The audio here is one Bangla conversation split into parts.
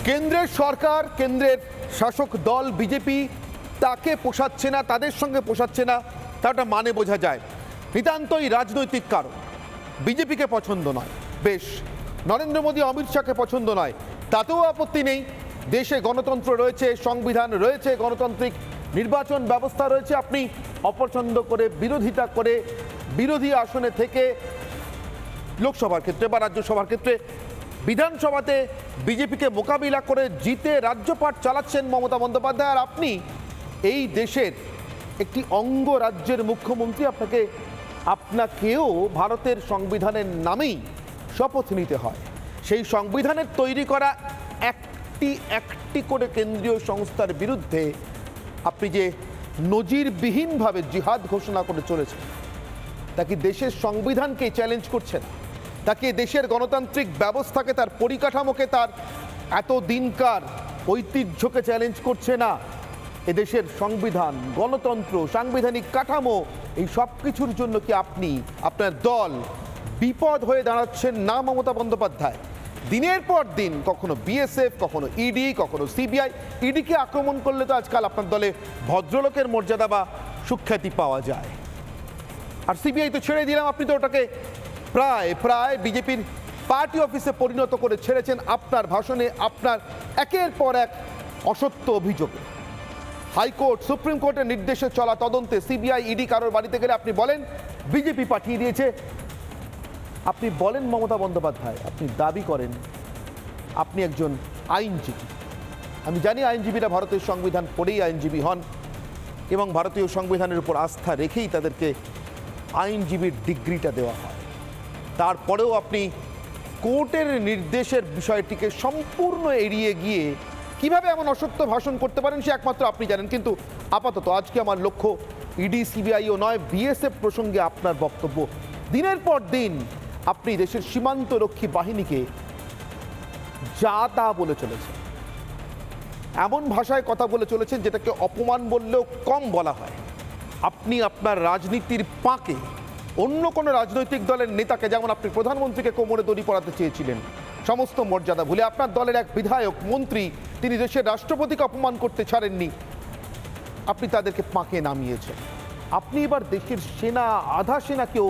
কেন্দ্রের সরকার, কেন্দ্রের শাসক দল বিজেপি তাকে পোষাচ্ছে না, তাদের সঙ্গে পোষাচ্ছে না, তাটা মানে বোঝা যায়। নিতান্তই রাজনৈতিক কারণ, বিজেপিকে পছন্দ নয়, বেশ, নরেন্দ্র মোদী অমিত শাহকে পছন্দ নয়, তাতেও আপত্তি নেই। দেশে গণতন্ত্র রয়েছে, সংবিধান রয়েছে, গণতান্ত্রিক নির্বাচন ব্যবস্থা রয়েছে। আপনি অপছন্দ করে, বিরোধিতা করে, বিরোধী আসনে থেকে লোকসভার ক্ষেত্রে বা রাজ্যসভার ক্ষেত্রে বিধানসভাতে বিজেপিকে মোকাবিলা করে জিতে রাজ্যপাট চালাচ্ছেন মমতা বন্দ্যোপাধ্যায়। আর আপনি এই দেশের একটি অঙ্গরাজ্যের মুখ্যমন্ত্রী, আপনাকেও ভারতের সংবিধানের নামেই শপথ নিতে হয়। সেই সংবিধানের তৈরি করা একটি করে কেন্দ্রীয় সংস্থার বিরুদ্ধে আপনি যে নজিরবিহীনভাবে জিহাদ ঘোষণা করে চলেছেন, তা কি দেশের সংবিধানকে চ্যালেঞ্জ করছেন? তাকে দেশের গণতান্ত্রিক ব্যবস্থাকে, তার পরিকাঠামোকে, তার এত দিনকার ঐতিহ্যকে চ্যালেঞ্জ করছে না? এদেশের সংবিধান, গণতন্ত্র, সাংবিধানিক কাঠামো, এই সব কিছুর জন্য কি আপনি, আপনার দল বিপদ হয়ে দাঁড়াচ্ছেন না মমতা বন্দ্যোপাধ্যায়? দিনের পর দিন কখনো বিএসএফ, কখনো ইডি, কখনো সিবিআই। ইডিকে আক্রমণ করলে তো আজকাল আপনার দলে ভদ্রলোকের মর্যাদা বা সুখ্যাতি পাওয়া যায়। আর সিবিআই তো ছেড়ে দিলাম, আপনি তো ওটাকে প্রায় বিজেপির পার্টি অফিসে পরিণত করে ছেড়েছেন আপনার ভাষণে, আপনার একের পর এক অসত্য অভিযোগে। হাইকোর্ট, সুপ্রিম কোর্টের নির্দেশে চলা তদন্তে সিবিআই, ইডি কারোর বাড়িতে গেলে আপনি বলেন বিজেপি পাঠিয়ে দিয়েছে। আপনি বলেন মমতা বন্দ্যোপাধ্যায়, আপনি দাবি করেন আপনি একজন আইনজীবী। আমি জানি আইনজীবীরা ভারতের সংবিধান পড়েই আইনজীবী হন এবং ভারতীয় সংবিধানের উপর আস্থা রেখেই তাদেরকে আইনজীবীর ডিগ্রিটা দেওয়া হয়। তারপরেও আপনি কোর্টের নির্দেশের বিষয়টিকে সম্পূর্ণ এড়িয়ে গিয়ে কিভাবে এমন অসত্য ভাষণ করতে পারেন সে একমাত্র আপনি জানেন। কিন্তু আপাতত আজকে আমার লক্ষ্য ইডি, সিবিআইও নয়, বিএসএফ প্রসঙ্গে আপনার বক্তব্য। দিনের পর দিন আপনি দেশের সীমান্তরক্ষী বাহিনীকে যা তা বলে চলেছেন, এমন ভাষায় কথা বলে চলেছেন যেটাকে অপমান বললেও কম বলা হয়। আপনি আপনার রাজনীতির পাঁকে অন্য কোনো রাজনৈতিক দলের নেতাকে, যেমন আপনি প্রধানমন্ত্রীকে কোমরে দড়ি পড়াতে চেয়েছিলেন সমস্ত মর্যাদা ভুলে, আপনার দলের এক বিধায়ক, মন্ত্রী, তিনি দেশের রাষ্ট্রপতিকে অপমান করতে ছাড়েননি, আপনি তাদেরকে পাঁকে নামিয়েছেন। আপনি এবার দেশের সেনা, আধা সেনাকেও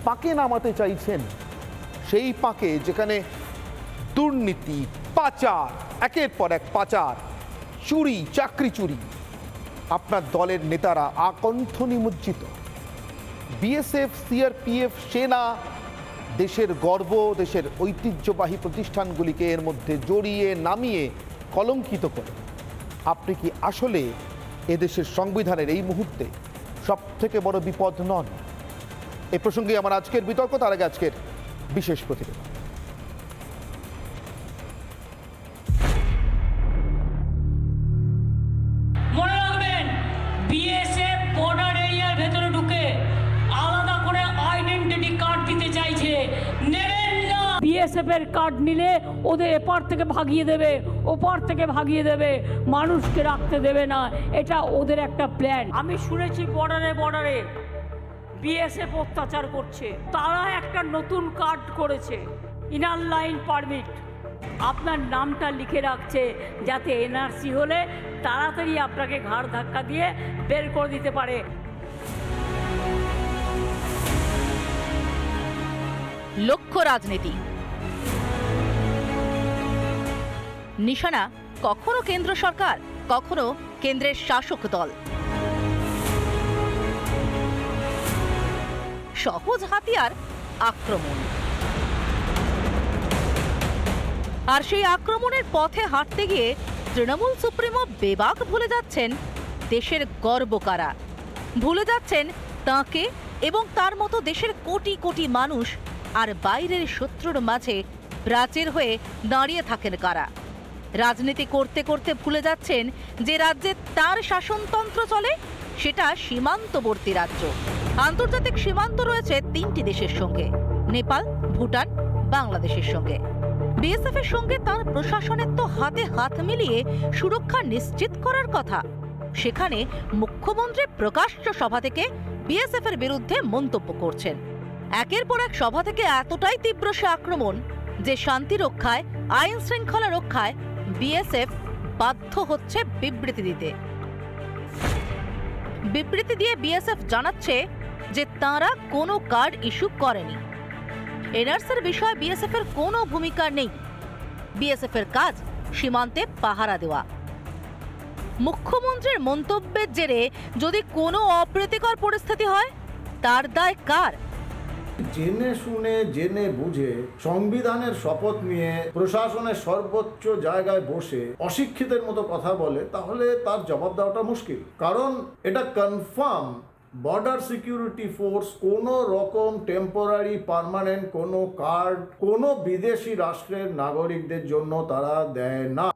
পাঁকে নামাতে চাইছেন, সেই পাঁকে যেখানে দুর্নীতি, পাচার, একের পর এক পাচার, চুরি, চাকরি চুরি, আপনার দলের নেতারা আকণ্ঠ নিমজ্জিত। বিএসএফ, সিআরপিএফ, সেনা দেশের গর্ব, দেশের ঐতিহ্যবাহী প্রতিষ্ঠানগুলিকে এর মধ্যে জড়িয়ে নামিয়ে কলঙ্কিত করে আপনি কি আসলে এদেশের সংবিধানের এই মুহূর্তে সব থেকে বড় বিপদ নন? এ প্রসঙ্গে আমার আজকের বিতর্ক, তার আগে আজকের বিশেষ প্রতিবেদন। মনে রাখবেন, বিএসএফ বর্ডার এরিয়ার ভেতরে ঢুকে আলাদা করে আইডেন্টিটি কার্ড দিতে চাইছে, নেবেন না। বিএসএফ এর কার্ড নিলে ওদের এপার থেকে ভাগিয়ে দেবে, ওপার থেকে ভাগিয়ে দেবে, মানুষকে রাখতে দেবে না, এটা ওদের একটা প্ল্যান। আমি শুনেছি বর্ডারে বিএসএফ অত্যাচার করছে, তারা একটা নতুন কার্ড করেছে, ইনার লাইন পারমিট। আপনার নামটা লিখে রাখছে যাতে এনআরসি হলে তাড়াতাড়ি আপনাকে ঘাড় ধাক্কা দিয়ে বের করে দিতে পারে। লক্ষ্য রাজনীতি, নিশানা কখনো কেন্দ্র সরকার, কখনো কেন্দ্রের শাসক দল। সহজ হাতিয়ার আক্রমণ, আর সেই আক্রমণের পথে হাঁটতে গিয়ে তৃণমূল সুপ্রিমো বেবাক ভুলে যাচ্ছেন দেশের গর্ব কারা, ভুলে যাচ্ছেন তাঁকে এবং তার মতো দেশের কোটি কোটি মানুষ, আর বাইরের শত্রুর মাঝে প্রাচীর হয়ে দাঁড়িয়ে থাকেন কারা। রাজনীতি করতে করতে ভুলে যাচ্ছেন যে রাজ্যে তার শাসনতন্ত্র চলে সেটা সীমান্তবর্তী রাজ্য। আন্তর্জাতিক সীমান্ত রয়েছে 3টি দেশের সঙ্গে, নেপাল, ভুটান, বাংলাদেশের সঙ্গে। বিএসএফ এর সঙ্গে তার প্রশাসনের তো হাতে হাত মিলিয়ে সুরক্ষা নিশ্চিত করার কথা। সেখানে মুখ্যমন্ত্রী প্রকাশ্য সভা থেকে বিএসএফ এর বিরুদ্ধে মন্তব্য করছেন। একের পর এক সভা থেকে এতটাই তীব্র সে আক্রমণ যে শান্তি রক্ষায়, আইন শৃঙ্খলা রক্ষায় বিএসএফ বাধ্য হচ্ছে বিবৃতি দিতে। বিবৃতি দিয়ে বিএসএফ জানাচ্ছে যে তারা কোনো কার্ড ইস্যু করেনি। এনআরসির বিষয়ে বিএসএফ এর কোনো ভূমিকা নেই। বিএসএফ এর কাজ সীমান্তে পাহারা দেওয়া। মুখ্যমন্ত্রীর মন্তব্যের জেরে যদি কোনো অপ্রীতিকর পরিস্থিতি হয় তার দায় কার? জেনে শুনে জেনে বুঝে সংবিধানের শপথ নিয়ে প্রশাসনের সর্বোচ্চ জায়গায় বসে অশিক্ষিতের মতো কথা বলে, তাহলে তার জবাব দেওয়াটা মুশকিল। কারণ এটা কনফার্ম বর্ডার সিকিউরিটি ফোর্স কোনো রকম টেম্পোরারি পার্মানেন্ট কোনো কার্ড কোনো বিদেশি রাষ্ট্রের নাগরিকদের জন্য তারা দেয় না।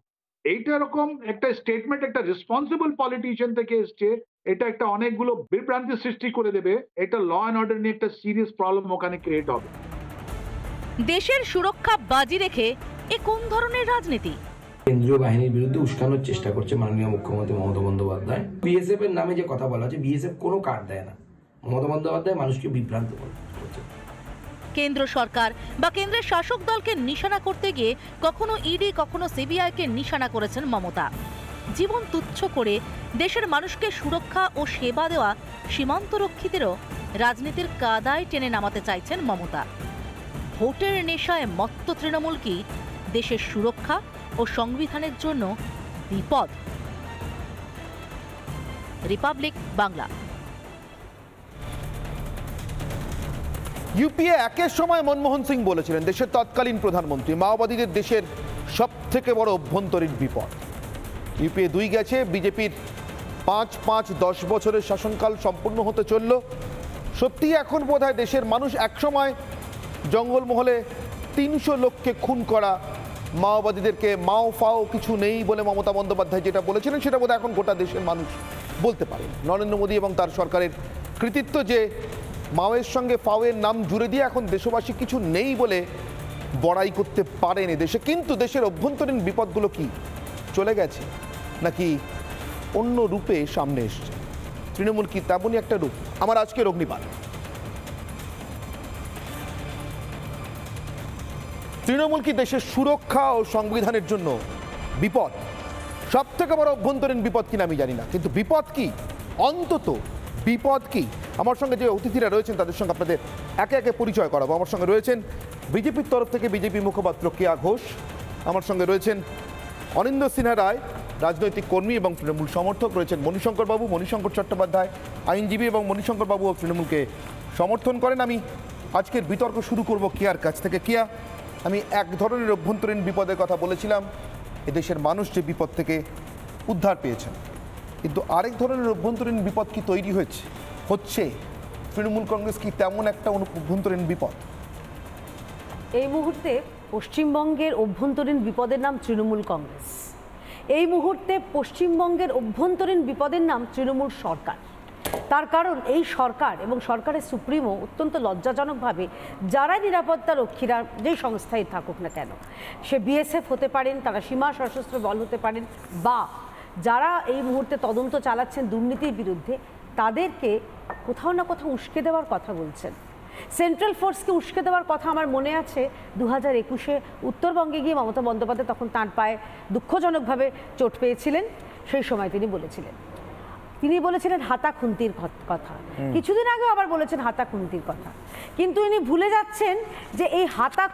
এইটা এরকম একটা স্টেটমেন্ট একটা রেসপন্সিবল পলিটিশিয়ান থেকে এসছে, এটা একটা অনেকগুলো বিভ্রান্তি সৃষ্টি করে দেবে। এটা ল অ্যান্ড অর্ডার নিয়ে একটা সিরিয়াস প্রবলেম ওখানে ক্রিয়েট হবে। দেশের সুরক্ষা বাজি রেখে এ কোন ধরনের রাজনীতি? কেন্দ্রীয় বাহিনীর বিরুদ্ধে উস্কানোর চেষ্টা করছে মাননীয় মুখ্যমন্ত্রী মমতা বন্দ্যোপাধ্যায়। বিএসএফ এর নামে যে কথা বলা হচ্ছে, বিএসএফ কোনো কার্ড দেয় না। মমতা বন্দ্যোপাধ্যায় মানুষকে বিভ্রান্ত করছে। কেন্দ্র সরকার বা কেন্দ্রের শাসক দলকে নিশানা করতে গিয়ে কখনো ইডি কখনো সিবিআইকে নিশানা করেছেন মমতা। জীবন তুচ্ছ করে দেশের মানুষকে সুরক্ষা ও সেবা দেওয়া সীমান্তরক্ষীদেরও রাজনীতির কাদায় টেনে নামাতে চাইছেন মমতা। ভোটের নেশায় মত্ত তৃণমূল কি দেশের সুরক্ষা ও সংবিধানের জন্য বিপদ? রিপাবলিক বাংলা। ইউপিএ একের সময় মনমোহন সিং বলেছিলেন, দেশের তৎকালীন প্রধানমন্ত্রী, মাওবাদীদের দেশের সব থেকে বড় অভ্যন্তরীণ বিপদ। ইউপিএ 2 গেছে, বিজেপির 5-10 বছরের শাসনকাল সম্পূর্ণ হতে চলল। সত্যি এখন বোধহয় দেশের মানুষ, একসময় জঙ্গলমহলে 300 লোককে খুন করা মাওবাদীদেরকে মাও ফাও কিছু নেই বলে মমতা বন্দ্যোপাধ্যায় যেটা বলেছিলেন, সেটা বোধহয় এখন গোটা দেশের মানুষ বলতে পারে। নরেন্দ্র মোদী এবং তার সরকারের কৃতিত্ব যে মাওয়ের সঙ্গে ফাওয়ের নাম জুড়ে দিয়ে এখন দেশবাসী কিছু নেই বলে বড়াই করতে পারেনি দেশে। কিন্তু দেশের অভ্যন্তরীণ বিপদগুলো কি চলে গেছে নাকি অন্য রূপে সামনে এসছে? তৃণমূল কি তেমনই একটা রূপ? আমার আজকের অগ্নিপাত। তৃণমূল কি দেশের সুরক্ষা ও সংবিধানের জন্য বিপদ? সব থেকে বড় অভ্যন্তরীণ বিপদ কিনা আমি জানি না, কিন্তু বিপদ কি, অন্তত বিপদ কি? আমার সঙ্গে যে অতিথিরা রয়েছেন তাদের সঙ্গে আপনাদের একে একে পরিচয় করাবো। আমার সঙ্গে রয়েছেন বিজেপির তরফ থেকে বিজেপি মুখপাত্র কেয়া ঘোষ, আমার সঙ্গে রয়েছেন অনিন্দ্য সিনহা রায়, রাজনৈতিক কর্মী এবং তৃণমূল সমর্থক, রয়েছেন মণিশঙ্কর বাবু, মণিশঙ্কর চট্টোপাধ্যায় আইনজীবী এবং মণিশঙ্কর বাবুও তৃণমূলকে সমর্থন করেন। আমি আজকের বিতর্ক শুরু করব কেয়ার কাছ থেকে। কেয়া, আমি এক ধরনের অভ্যন্তরীণ বিপদের কথা বলেছিলাম, এদেশের মানুষ যে বিপদ থেকে উদ্ধার পেয়েছেন, কিন্তু আরেক ধরনের অভ্যন্তরীণ বিপদ কি তৈরি হচ্ছে? তৃণমূল কংগ্রেস কি তেমন একটা অভ্যন্তরীণ বিপদ? এই মুহূর্তে পশ্চিমবঙ্গের অভ্যন্তরীণ বিপদের নাম তৃণমূল কংগ্রেস। এই মুহূর্তে পশ্চিমবঙ্গের অভ্যন্তরীণ বিপদের নাম তৃণমূল সরকার। তার কারণ এই সরকার এবং সরকারের সুপ্রিমো অত্যন্ত লজ্জাজনকভাবে যারা নিরাপত্তা রক্ষীরা যেই সংস্থায় থাকুক না কেন, সে বিএসএফ হতে পারেন, তারা সীমা সশস্ত্র বল হতে পারেন, বা যারা এই মুহূর্তে তদন্ত চালাচ্ছেন দুর্নীতির বিরুদ্ধে, তাদেরকে কোথাও না কোথাও উস্কে দেওয়ার কথা বলছেন। সেন্ট্রাল ফোর্সকে উস্কে দেওয়ার কথা আমার মনে আছে 2021-এ উত্তরবঙ্গে গিয়ে মমতা বন্দ্যোপাধ্যায় তখন তাঁর পায়ে দুঃখজনকভাবে চোট পেয়েছিলেন। সেই সময় তিনি বলেছিলেন হাতা খুন্তির কথা। কিছুদিন আগেও আবার বলেছেন হাতা খুন্তির কথা, কিন্তু ইনি ভুলে যাচ্ছেন যে এই হাতা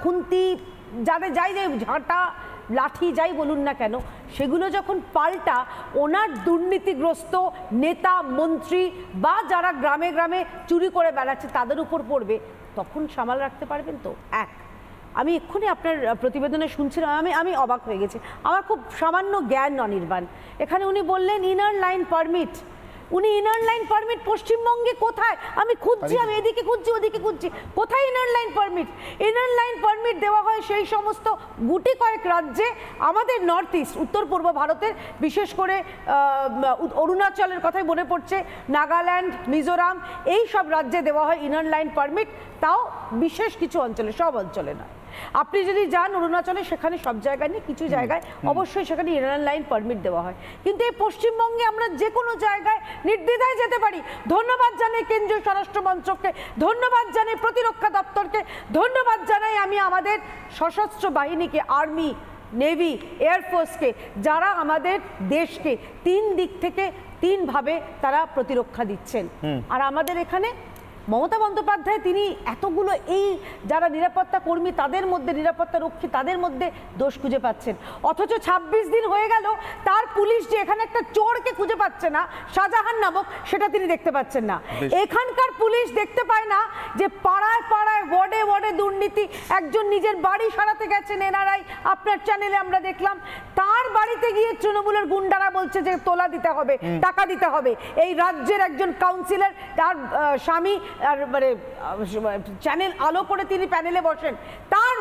খুন্তি যাদের যাই ঝাঁটা লাঠি যাই বলুন না কেন, সেগুলো যখন পাল্টা ওনার দুর্নীতিগ্রস্ত নেতা মন্ত্রী বা যারা গ্রামে গ্রামে চুরি করে বেড়াচ্ছে তাদের উপর পড়বে, তখন সামাল রাখতে পারবেন তো? আমি এক্ষুনি আপনার প্রতিবেদনে শুনছিলাম, আমি অবাক হয়ে গেছি। আমার খুব সামান্য জ্ঞান অনির্বাণ। এখানে উনি বললেন ইনার লাইন পারমিট। উনি ইনার লাইন পারমিট পশ্চিমবঙ্গে কোথায়? আমি খুঁজছি, আমি এদিকে খুঁজছি ওদিকে খুঁজছি, কোথায় inner line permit? Inner line permit দেওয়া হয় সেই সমস্ত গুটি কয়েক রাজ্যে, আমাদের নর্থ ইস্ট উত্তর পূর্ব ভারতের, বিশেষ করে অরুণাচলের কথাই মনে পড়ছে, নাগাল্যান্ড, মিজোরাম, এই সব রাজ্যে দেওয়া হয় ইনার লাইন পারমিট, তাও বিশেষ কিছু অঞ্চলে, সব অঞ্চলে নয়। আপনি যদি যান অরুণাচলে, সেখানে সব জায়গায় নেই, কিছু জায়গায় অবশ্যই সেখানে ইনার লাইন পারমিট দেওয়া হয়, কিন্তু এই পশ্চিমবঙ্গে আমরা যে কোনো জায়গায় নির্দ্বিধায় যেতে পারি। ধন্যবাদ জানাই কেন্দ্রীয় স্বরাষ্ট্র মন্ত্রককে, ধন্যবাদ জানাই প্রতিরক্ষা দপ্তরকে, ধন্যবাদ জানাই আমি আমাদের সশস্ত্র বাহিনীকে, আর্মি, নেভি, এয়ারফোর্সকে, যারা আমাদের দেশকে তিন দিক থেকে তিনভাবে তারা প্রতিরক্ষা দিচ্ছেন। আর আমাদের এখানে মমতা বন্দ্যোপাধ্যায় তিনি এতগুলো এই যারা নিরাপত্তা কর্মী তাদের মধ্যে, নিরাপত্তা রক্ষী তাদের মধ্যে দোষ খুঁজে পাচ্ছেন, অথচ 26 দিন হয়ে গেল তার পুলিশ যে এখানে একটা চোরকে খুঁজে পাচ্ছে না, শাহজাহান নামক, সেটা তিনি দেখতে পাচ্ছেন না। এখানকার পুলিশ দেখতে পায় না যে পাড়ায় পাড়ায়, ওয়ার্ডে ওয়ার্ডে দুর্নীতি। একজন নিজের বাড়ি সারাতে গেছেন এনআরআই, আপনার চ্যানেলে আমরা দেখলাম, তার বাড়িতে গিয়ে তৃণমূলের গুন্ডারা বলছে যে তোলা দিতে হবে, টাকা দিতে হবে। এই রাজ্যের একজন কাউন্সিলর, তার স্বামী আর মানে চ্যানেল আলো করে তিনি প্যানেলে বসেন, তার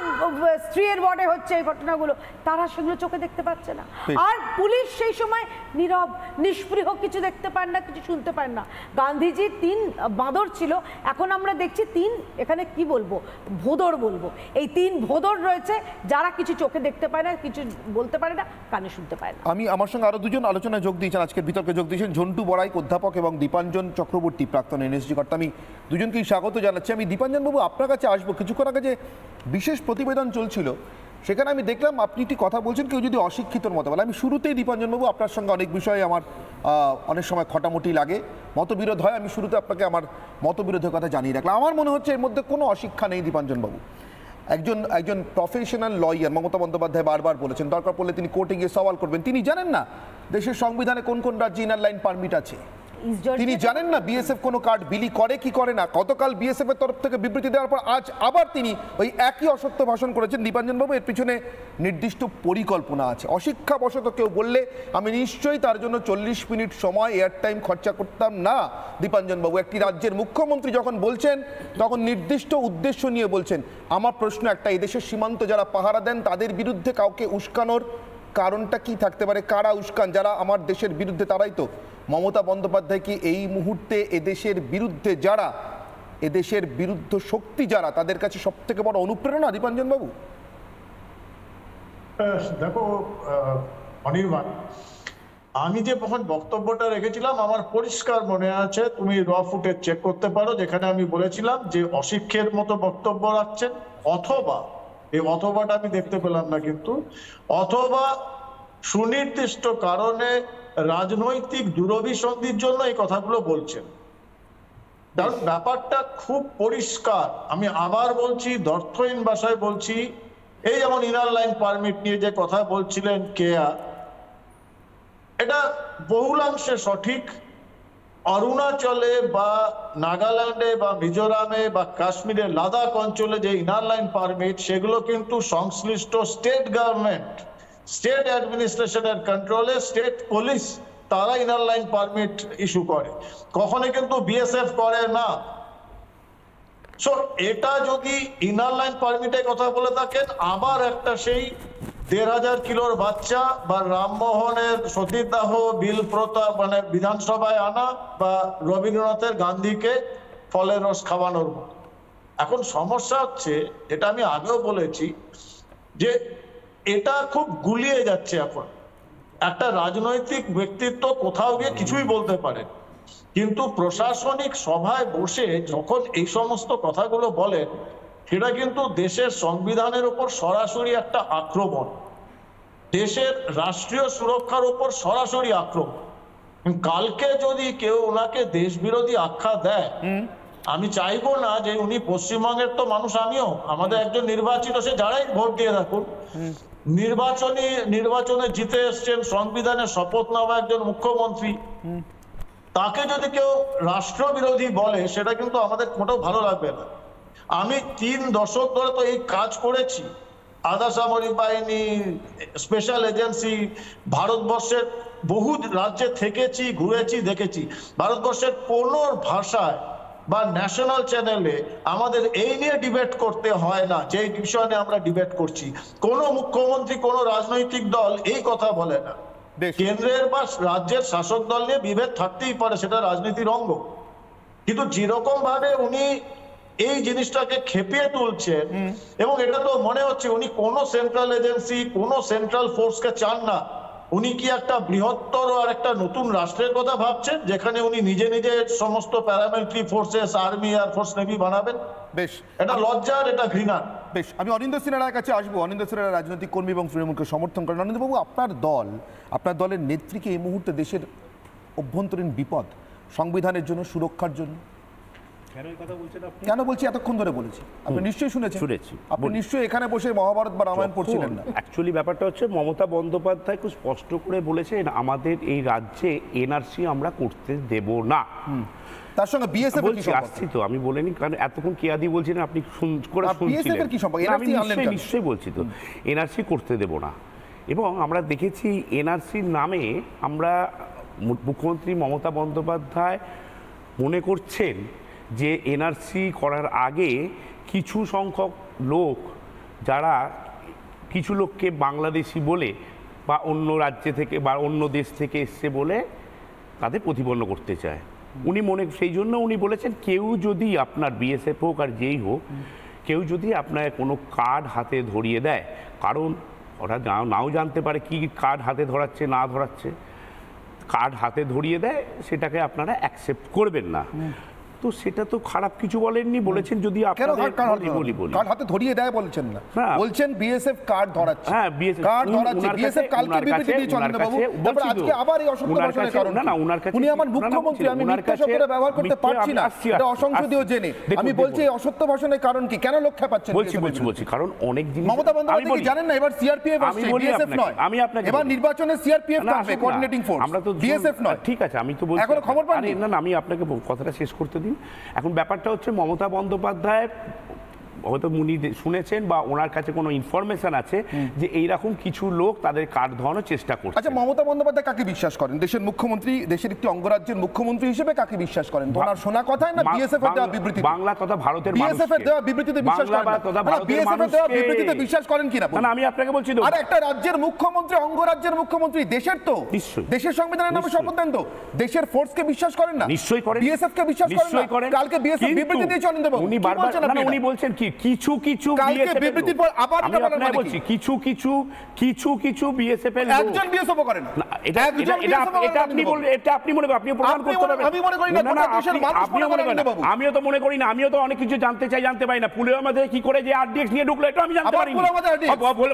স্ত্রীর ওয়ার্ডে হচ্ছে এই ঘটনাগুলো, তারা সেগুলো চোখে দেখতে পাচ্ছে না। আর পুলিশ সেই সময় নীরব, নিষ্পৃহ, কিছু দেখতে পান না, কিছু শুনতে পান না। গান্ধীজি 3 বাঁদর ছিল, এখন আমরা দেখছি 3, এখানে কি বলবো, ভোঁদর বলবো। এই 3 ভোঁদর রয়েছে যারা কিছু চোখে দেখতে পায় না, কিছু বলতে পারে না, কানে শুনতে পায় না। আমি আমার সঙ্গে আরো দুজন আলোচনায় যোগ দিয়েছেন, আজকের বিতর্কে যোগ দিয়েছেন ঝন্টু বড়াইক অধ্যাপক এবং দীপাঞ্জন চক্রবর্তী প্রাক্তন এনএসজি কর্তা। আমি দুজনকেই স্বাগত জানাচ্ছি। আমি দীপাঞ্জন বাবু আপনার কাছে আসবো। কিছুক্ষণ আগে যে বিশেষ প্রতিবেদন চলছিল সেখানে আমি দেখলাম আপনি একটি কথা বলছেন, কেউ যদি অশিক্ষিতর মতো বলে। আমি শুরুতেই দীপাঞ্জন বাবু আপনার সঙ্গে অনেক বিষয়ে আমার অনেক সময় খটামটি লাগে, মতবিরোধ হয়, আমি শুরুতে আপনাকে আমার মতবিরোধের কথা জানিয়ে রাখলাম। আমার মনে হচ্ছে এর মধ্যে কোনো অশিক্ষা নেই দীপাঞ্জন বাবু। একজন প্রফেশনাল লয়ার মমতা বন্দ্যোপাধ্যায় বারবার বলেছেন দরকার পড়লে তিনি কোর্টে গিয়ে সওয়াল করবেন। তিনি জানেন না দেশের সংবিধানে কোন কোন রাজ্যে ইনার লাইন পারমিট আছে, তিনি জানেন না বিএসএফ কোনো কার্ড বিলি করে কি করে না। গতকাল বিএসএফ এর তরফ থেকে বিবৃতি দেওয়ার পর আজ আবার তিনি ওই একই অসত্য ভাষণ করেছেন। দীপাঞ্জন বাবু, এর পিছনে নির্দিষ্ট পরিকল্পনা আছে। অশিক্ষাবশত কেউ বললে আমি নিশ্চয়ই তার জন্য 40 মিনিট সময় এয়ার টাইম খরচা করতাম না। দীপাঞ্জন বাবু, একটি রাজ্যের মুখ্যমন্ত্রী যখন বলছেন তখন নির্দিষ্ট উদ্দেশ্য নিয়ে বলছেন। আমার প্রশ্ন একটা, এই দেশের সীমান্ত যারা পাহারা দেন তাদের বিরুদ্ধে কাউকে উস্কানোর কারণটা কি থাকতে পারে? কারা উস্কান? যারা আমার দেশের বিরুদ্ধে, তারাই তো। মমতা বন্দ্যোপাধ্যায় কি এই মুহূর্তে এদেশের বিরুদ্ধে যারা, এদেশের বিরুদ্ধ শক্তি যারা, তাদের কাছে সব থেকে বড় অনুপ্রেরণা দীপাঞ্জন বাবু? দেখো অনির্বাণ, আমি যে যখন বক্তব্যটা রেখেছিলাম আমার পরিষ্কার মনে আছে, তুমি র ফুটেজ চেক করতে পারো, যেখানে আমি বলেছিলাম যে অশিক্ষের মতো বক্তব্য রাখছেন, অথবা এই অথবাটা আমি দেখতে পেলাম না, কিন্তু অথবা সুনির্দিষ্ট কারণে রাজনৈতিক দুরভিসন্ধির জন্য এই কথাগুলো বলছেন। কারণ ব্যাপারটা খুব পরিষ্কার, আমি আবার বলছি, দর্থহীন ভাষায় বলছি। এই যেমন ইনার লাইন পারমিট নিয়ে যে কথা বলছিলেন কেয়া, এটা বহুলাংশে সঠিক। অরুণাচলে বা নাগাল্যান্ডে বা মিজোরামে বা কাশ্মীরের লাদাখ অঞ্চলে যে ইনার লাইন পারমিট, সেগুলো কিন্তু সংশ্লিষ্ট স্টেট গভর্নমেন্ট, স্টেট অ্যাডমিনিস্ট্রেশনের কন্ট্রোলে স্টেট পুলিশ, তারা ইনার লাইন পারমিট ইস্যু করে, কখনো কিন্তু বিএসএফ করে না। সো এটা যদি ইনার লাইন পারমিটের কথা বলে থাকেন, আবার একটা সেই ১,৫০০ কিলোর বাচ্চা বা রামমোহনের সতীদাহ বিল প্রথা মানে বিধানসভায় আনা বা রবীন্দ্রনাথের গান্ধীকে ফলের রস খাওয়ানোর মতো। এখন সমস্যা হচ্ছে, এটা আমি আগেও বলেছি, যে এটা খুব গুলিয়ে যাচ্ছে। এখন একটা রাজনৈতিক ব্যক্তিত্ব কোথাও গিয়ে কিছুই বলতে পারেন, কিন্তু প্রশাসনিক সভায় বসে যখন এই সমস্ত কথাগুলো বলেন, সেটা কিন্তু দেশের সংবিধানের উপর সরাসরি একটা আক্রমণ, দেশের রাষ্ট্রীয় সুরক্ষার উপর সরাসরি আক্রমণ। কালকে যদি কেউ ওনাকে দেশ বিরোধী আখ্যা দেয়, আমি চাইবো না যে উনি, পশ্চিমবঙ্গের তো মানুষ, আমিও, আমাদের একজন নির্বাচিত, সে যারাই ভোট দিয়ে থাকুন, নির্বাচনে জিতে এসছেন, সংবিধানের শপথ নেওয়া একজন মুখ্যমন্ত্রী, তাকে যদি কেউ রাষ্ট্রবিরোধী বলে, সেটা কিন্তু আমাদের মোটেও ভালো লাগবে না। আমি 3 দশক ধরে তো এই কাজ করেছি, আধা সামরিক বাহিনী, স্পেশাল এজেন্সি, ভারতবর্ষের বহু রাজ্যে থেকেছি, ঘুরেছি, দেখেছি। ভারতবর্ষের কোনো ভাষায় বা ন্যাশনাল চ্যানেলে আমাদের এই নিয়ে ডিবেট করতে হয় না, যে বিষয় নিয়ে আমরা ডিবেট করছি। কোনো মুখ্যমন্ত্রী, কোনো রাজনৈতিক দল এই কথা বলে না। কেন্দ্রের বা রাজ্যের শাসক দল নিয়ে বিভেদ থাকতেই পারে, সেটা রাজনীতির অঙ্গ, কিন্তু যেরকম ভাবে উনি এই জিনিসটাকে খেপিয়ে তুলছেন, এবং এটা তো মনে হচ্ছে উনি কোনো সেন্ট্রাল এজেন্সি, কোনো সেন্ট্রাল ফোর্সকে চান না। উনি কি একটা বৃহত্তর আর একটা নতুন রাষ্ট্রের কথা ভাবছেন, যেখানে উনি নিজে নিজে সমস্ত paramilitary forces, army, air force, navy বানাবেন? বেশ, এটা লজ্জার, এটা ঘৃণা। বেশ, আমি অনিন্দ্য সিনহার কাছে আসবো। অনিন্দ্য সিনহা রাজনৈতিক কর্মী এবং তৃণমূলকে সমর্থন করেন। অনিন্দ্যবাবু, আপনার দলের নেত্রীকে এই মুহূর্তে দেশের অভ্যন্তরীণ বিপদ, সংবিধানের জন্য, সুরক্ষার জন্য কেন বলছি? এতক্ষণ ধরে বলেছি, আপনি নিশ্চয়ই শুনেছি। আপনি নিশ্চয়ই এখানে বসে মহাভারত বা রামায়ণ পড়ছিলেন না। অ্যাকচুয়ালি ব্যাপারটা হচ্ছে মমতা বন্দ্যোপাধ্যায় খুব স্পষ্ট করে বলেছেন আমাদের এই রাজ্যে এনআরসি আমরা করতে দেব না। তার সঙ্গে বিএসএফ এর কি সম্পর্ক? আসছি তো, আমি বলিনি, কারণ এতক্ষণ কেয়াদি বলছিলেন, আপনি বিএসএফ এর কি সম্পর্ক? নিশ্চয়ই বলছি তো, এনআরসি করতে দেব না। এবং আমরা দেখেছি এনআরসির নামে আমরা মুখ্যমন্ত্রী মমতা বন্দ্যোপাধ্যায় মনে করছেন যে এনআরসি করার আগে কিছু সংখ্যক লোক, যারা কিছু লোককে বাংলাদেশি বলে বা অন্য রাজ্য থেকে বা অন্য দেশ থেকে এসছে বলে তাদের প্রতিপন্ন করতে চায়, উনি সেই জন্য উনি বলেছেন কেউ যদি আপনার বিএসএফ হোক আর যেই হোক, কেউ যদি আপনার কোনো কার্ড হাতে ধরিয়ে দেয়, কারণ ওরা নাও জানতে পারে কি কার্ড হাতে ধরাচ্ছে না ধরাচ্ছে, কার্ড হাতে ধরিয়ে দেয়, সেটাকে আপনারা অ্যাকসেপ্ট করবেন না। তো সেটা তো খারাপ কিছু বলেননি, বলেছেন যদি কার্ড হাতে ধরিয়ে দেয় বলছেন না, বলছেন বিএসএফ কার্ড ধরাচ্ছে। হ্যাঁ, কার্ড ধরাচ্ছে বিএসএফ। কালকে বিবৃতি দিয়েছেন বাবু, তারপর আজকে আবার এই অসংখ্য ভাষণের কারণ না, উনার কাছে উনি আমার মুখ্যমন্ত্রী, আমি মিথ্যা শব্দ ব্যবহার করতে পারছি না, এটা অসংসদীয় জেনে। আমি বলছি এই অসত্য ভাষণের কারণ কি, কেন লোক খেপাচ্ছেন? বলছি কারণ অনেক জিনিস মমতা বন্দ্যোপাধ্যায় কি জানেন না এবার সিআরপিএফ আসছে, বিএসএফ নয়। আমি আপনাকে এবার নির্বাচনে সিআরপিএফ আসবে কোঅর্ডিনেটিং ফোর্স, আমরা তো বিএসএফ নয়। ঠিক আছে, আমি তো বলছি এখনো খবর পাইনি। না, আমি আপনাকে কথাটা শেষ করতে দিন। এখন ব্যাপারটা হচ্ছে মমতা বন্দ্যোপাধ্যায় হয়তো উনি শুনেছেন বা ওনার কাছে কোনো ইনফরমেশন আছে যে এইরকম কিছু লোক তাদের কার্ড ধরানোর চেষ্টা করছে। আচ্ছা, মমতা বন্দ্যোপাধ্যায় কাকে বিশ্বাস করেন? দেশের মুখ্যমন্ত্রী, দেশের একটি অঙ্গরাজ্যের মুখ্যমন্ত্রী হিসেবে কাকে বিশ্বাস করেন? ওনার শোনা কথায় না বিএসএফ এর দেওয়া বিবৃতি? বাংলা তথা ভারতের বিএসএফ এর দেওয়া বিবৃতিতে বিশ্বাস করেন না? বিএসএফ এর দেওয়া বিবৃতিতে বিশ্বাস করেন কিনা? না, আমি আপনাকে বলছি তো, আর একটা রাজ্যের মুখ্যমন্ত্রী, অঙ্গরাজ্যের মুখ্যমন্ত্রী, দেশের তো, দেশের সংবিধানের নামে শপথ দেন তো, দেশের ফোর্সকে বিশ্বাস করেন না? নিশ্চয়ই করেন। বিএসএফ কে বিশ্বাস করেন না? কালকে বিএসএফ বিবৃতি দিয়ে চলেন দেব, উনি বারবার না, উনি বলছেন কি কিছু কিছু বিবৃতির পর আবার বলছি কিছু বিএসএফ এর একজন বিএসএফ করেন না, এটা আপনি মনে করেন, আপনি প্রমাণ করতে পারবেন? আমি মনে করি না, আপনি মনে করেন? আমিও তো মনে করি না, আমিও তো অনেক কিছু জানতে চাই, জানতে পারি না। পুলের মধ্যে কি করে যে আরডিএক্স নিয়ে ঢুকলো এটা আমি জানতে পারি না।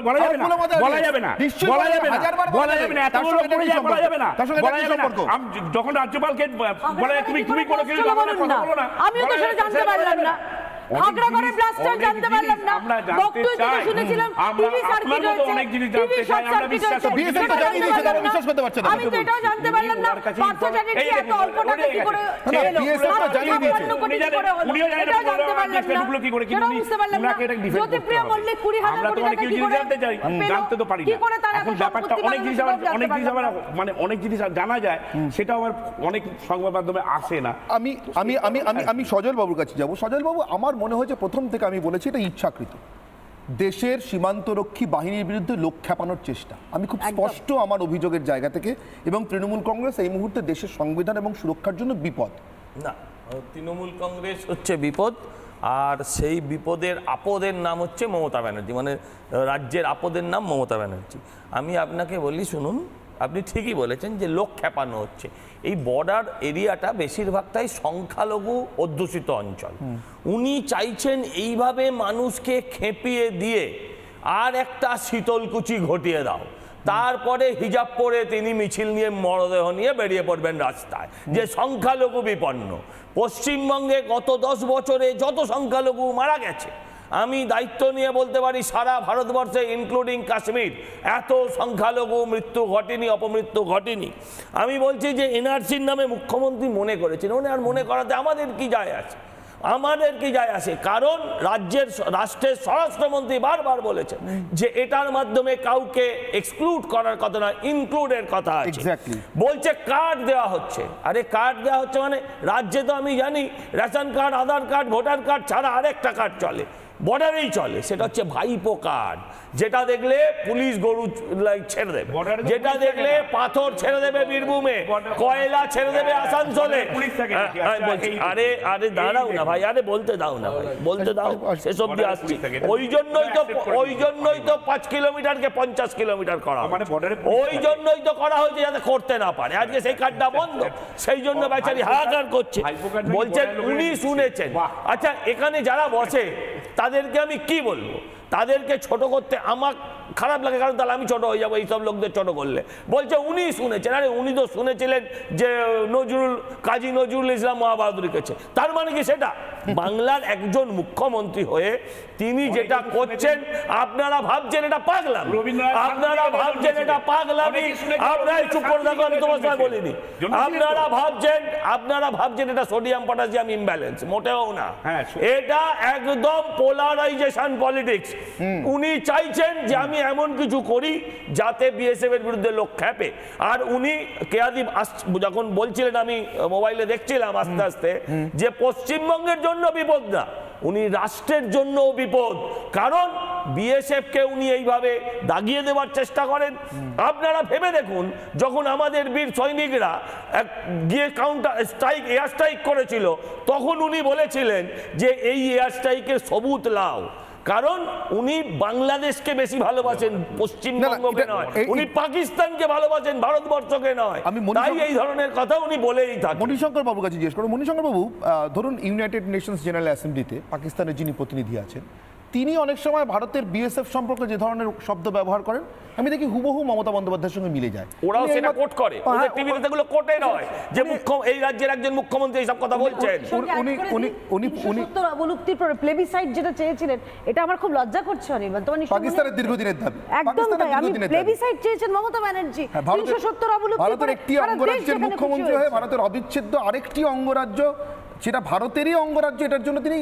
বলা যাবে না, বলা যাবে না, বলা যাবে না, বলা যাবে না, এত বড় পড়ে যায়, বলা যাবে না, বলা যাবে না। যখন রাজ্যপালকে বলে তুমি করে কিছু জানো না, কথা বলো না, আমিও তো সেটা জানতে পারলাম না। খাগড়াগড়ের ব্লাস্টার জানতে পারলাম না, বক্তব্য থেকে শুনেছিলাম টিভি সার্কিট হয়েছে, টিভি শর্ট সার্কিট হয়েছে, বিএসএফ তো জানিয়ে দিয়েছে, তারা বিশ্বাস করতে পারছে না। আমি তো এটাও জানতে পারলাম না পার্থ চ্যাটার্জি এত অল্প টাকা কি করে বিএসএফ তো জানিয়ে দিয়েছে, উনিও জানতে পারলাম না, সেটাও বুঝতে পারলাম না। জ্যোতিপ্রিয়া মল্লিক 20,000 কোটি টাকা কি করে জানতে তো পারি না। এখন ব্যাপারটা অনেক জিনিস মানে অনেক জিনিস জানা যায়, সেটা আমার অনেক সংবাদ মাধ্যমে আসে না। আমি সজল বাবুর কাছে যাব। সজল বাবু, আমার মনে হয়েছে প্রথম থেকে আমি বলেছি এটা ইচ্ছাকৃত, দেশের সীমান্তরক্ষী বাহিনীর বিরুদ্ধে লোক খেপানোর চেষ্টা। আমি খুব স্পষ্ট আমার অভিযোগের জায়গা থেকে, এবং তৃণমূল কংগ্রেস এই মুহূর্তে দেশের সংবিধান এবং সুরক্ষার জন্য বিপদ। না, তৃণমূল কংগ্রেস হচ্ছে বিপদ, আর সেই বিপদের আপদের নাম হচ্ছে মমতা ব্যানার্জি, মানে রাজ্যের আপদের নাম মমতা ব্যানার্জি। আমি আপনাকে বলি, শুনুন, আপনি ঠিকই বলেছেন যে লোক খেপানো হচ্ছে। এই বর্ডার এরিয়াটা বেশিরভাগটাই সংখ্যালঘু অধ্যুষিত অঞ্চল। উনি চাইছেন এইভাবে মানুষকে খেপিয়ে দিয়ে আর একটা শীতলকুচি ঘটিয়ে দাও, তারপরে হিজাব পরে তিনি মিছিল নিয়ে মরদেহ নিয়ে বেরিয়ে পড়বেন রাস্তায়, যে সংখ্যালঘু বিপন্ন। পশ্চিমবঙ্গে গত 10 বছরে যত সংখ্যালঘু মারা গেছে, আমি দায়িত্ব নিয়ে বলতে পারি সারা ভারতবর্ষে ইনক্লুডিং কাশ্মীর এত সংখ্যালঘু মৃত্যু ঘটেনি, অপমৃত্যু ঘটেনি। আমি বলছি যে এনআরসির নামে মুখ্যমন্ত্রী মনে করেছেন, উনি আর মনে করাতে আমাদের কি যায় আসে? আমাদের কি যায় আসে? কারণ রাষ্ট্রের স্বরাষ্ট্রমন্ত্রী বারবার বলেছেন যে এটার মাধ্যমে কাউকে এক্সক্লুড করার কথা না, ইনক্লুডের কথা আছে। বলছে কার্ড দেওয়া হচ্ছে। আরে কার্ড দেওয়া হচ্ছে মানে রাজ্যে তো আমি জানি রেশন কার্ড, আধার কার্ড, ভোটার কার্ড ছাড়া আরেকটা কার্ড চলে। বর্ডারেই চলে, সেটা হচ্ছে ভাইপো কার্ড, যেটা দেখলে পুলিশ গরু ছেড়ে দেবে, যেটা দেখলে পাথর ছেড়ে দেবে বীরভূমে, কয়লা ছেড়ে দেবে আসানসোলে। আরে আরে দাঁড়াও না ভাই, আরে বলতে দাও না ভাই, বলতে দাও, শেষ অব্দি আসছি। ওই জন্যই তো 5 কিলোমিটারকে 50 কিলোমিটার করা, ওই জন্যই তো করা হয়েছে যাতে করতে না পারে। আজকে সেই কার্ডটা বন্ধ, সেই জন্য বেচারি হাহাকার করছে। বলছেন উনি শুনেছেন। আচ্ছা, এখানে যারা বসে তাদেরকে আমি কি বলবো? তাদেরকে ছোট করতে আমার খারাপ লাগে, কারণ তাহলে আমি ছোট হয়ে যাবো এইসব লোকদের ছোট করলে। বলছে উনি শুনেছেন, আরে উনি তো শুনেছিলেন যে কাজী নজরুল ইসলাম মহাবাহাদুর লিখেছে, তার মানে কি সেটা? বাংলার একজন মুখ্যমন্ত্রী হয়ে তিনি যেটা করছেন আপনারা ভাবছেন এটা পাগলামি, আপনারা ভাবছেন এটা পাগলামি, আপনারা চুপ করে থাকো, আমি তোমার সময় বলিনি। আপনারা ভাবছেন এটা সোডিয়াম পটাশিয়াম ইমব্যালেন্স, মোটেও না, এটা একদম পোলারাইজেশন পলিটিক্স। উনি চাইছেন যে আমি এমন কিছু করি যাতে বিএসএফ এর বিরুদ্ধে লোক খেপে। আর উনি কেয়াদি যখন বলছিলেন, আমি মোবাইলে দেখছিলাম আস্তে আস্তে, যে পশ্চিমবঙ্গের জন্য বিপদ না, উনি রাষ্ট্রের জন্য বিপদ, কারণ বিএসএফ কে উনি এইভাবে দাগিয়ে দেওয়ার চেষ্টা করেন। আপনারা ভেবে দেখুন, যখন আমাদের বীর সৈনিকরা গিয়ে কাউন্টার স্ট্রাইক, এয়ার স্ট্রাইক করেছিল, তখন উনি বলেছিলেন যে এই এয়ার স্ট্রাইকের সবুত লাও, কারণ উনি বাংলাদেশকে বেশি ভালোবাসেন, পশ্চিমবঙ্গকে নয়, উনি পাকিস্তানকে ভালোবাসেন, ভারতবর্ষকে নয়। তাই এই ধরনের কথা উনি বলেই থাকেন। মণিশঙ্কর বাবুর কাছে জিজ্ঞেস করো। মণিশঙ্কর বাবু, ধরুন ইউনাইটেড নেশনস জেনারেল অ্যাসেম্বলিতে পাকিস্তানের যিনি প্রতিনিধি আছেন, তিনি অনেক সময় ভারতের বিএসএফ সম্পর্কে যে ধরনের শব্দ ব্যবহার করেন, আমি দেখি হুবহু মমতা বন্দ্যোপাধ্যায়ের সঙ্গে মিলে যায়। ওরাও সেটা কোট করে, ওদের টিভিতে সেগুলো কোটে নয় যে এই রাজ্যের একজন মুখ্যমন্ত্রী এইসব কথা বলছেন। উনি অবলুপ্তির পরে প্লেবিসাইট যেটা চেয়েছিলেন, এটা আমার খুব লজ্জা করছে অনির্বাণ। তোমার পাকিস্তানের দীর্ঘদিনের দাবি, একদম তাই, আমি প্লেবিসাইট চেয়েছেন মমতা ব্যানার্জি। 370 অবলুপ্তি, ভারতের একটি অঙ্গরাজ্যের মুখ্যমন্ত্রী হয়ে ভারতের অবিচ্ছেদ্য আরেকটি অঙ্গরাজ্য, সেটা ভারতেরই অঙ্গরাজ্য, এটার জন্য তিনি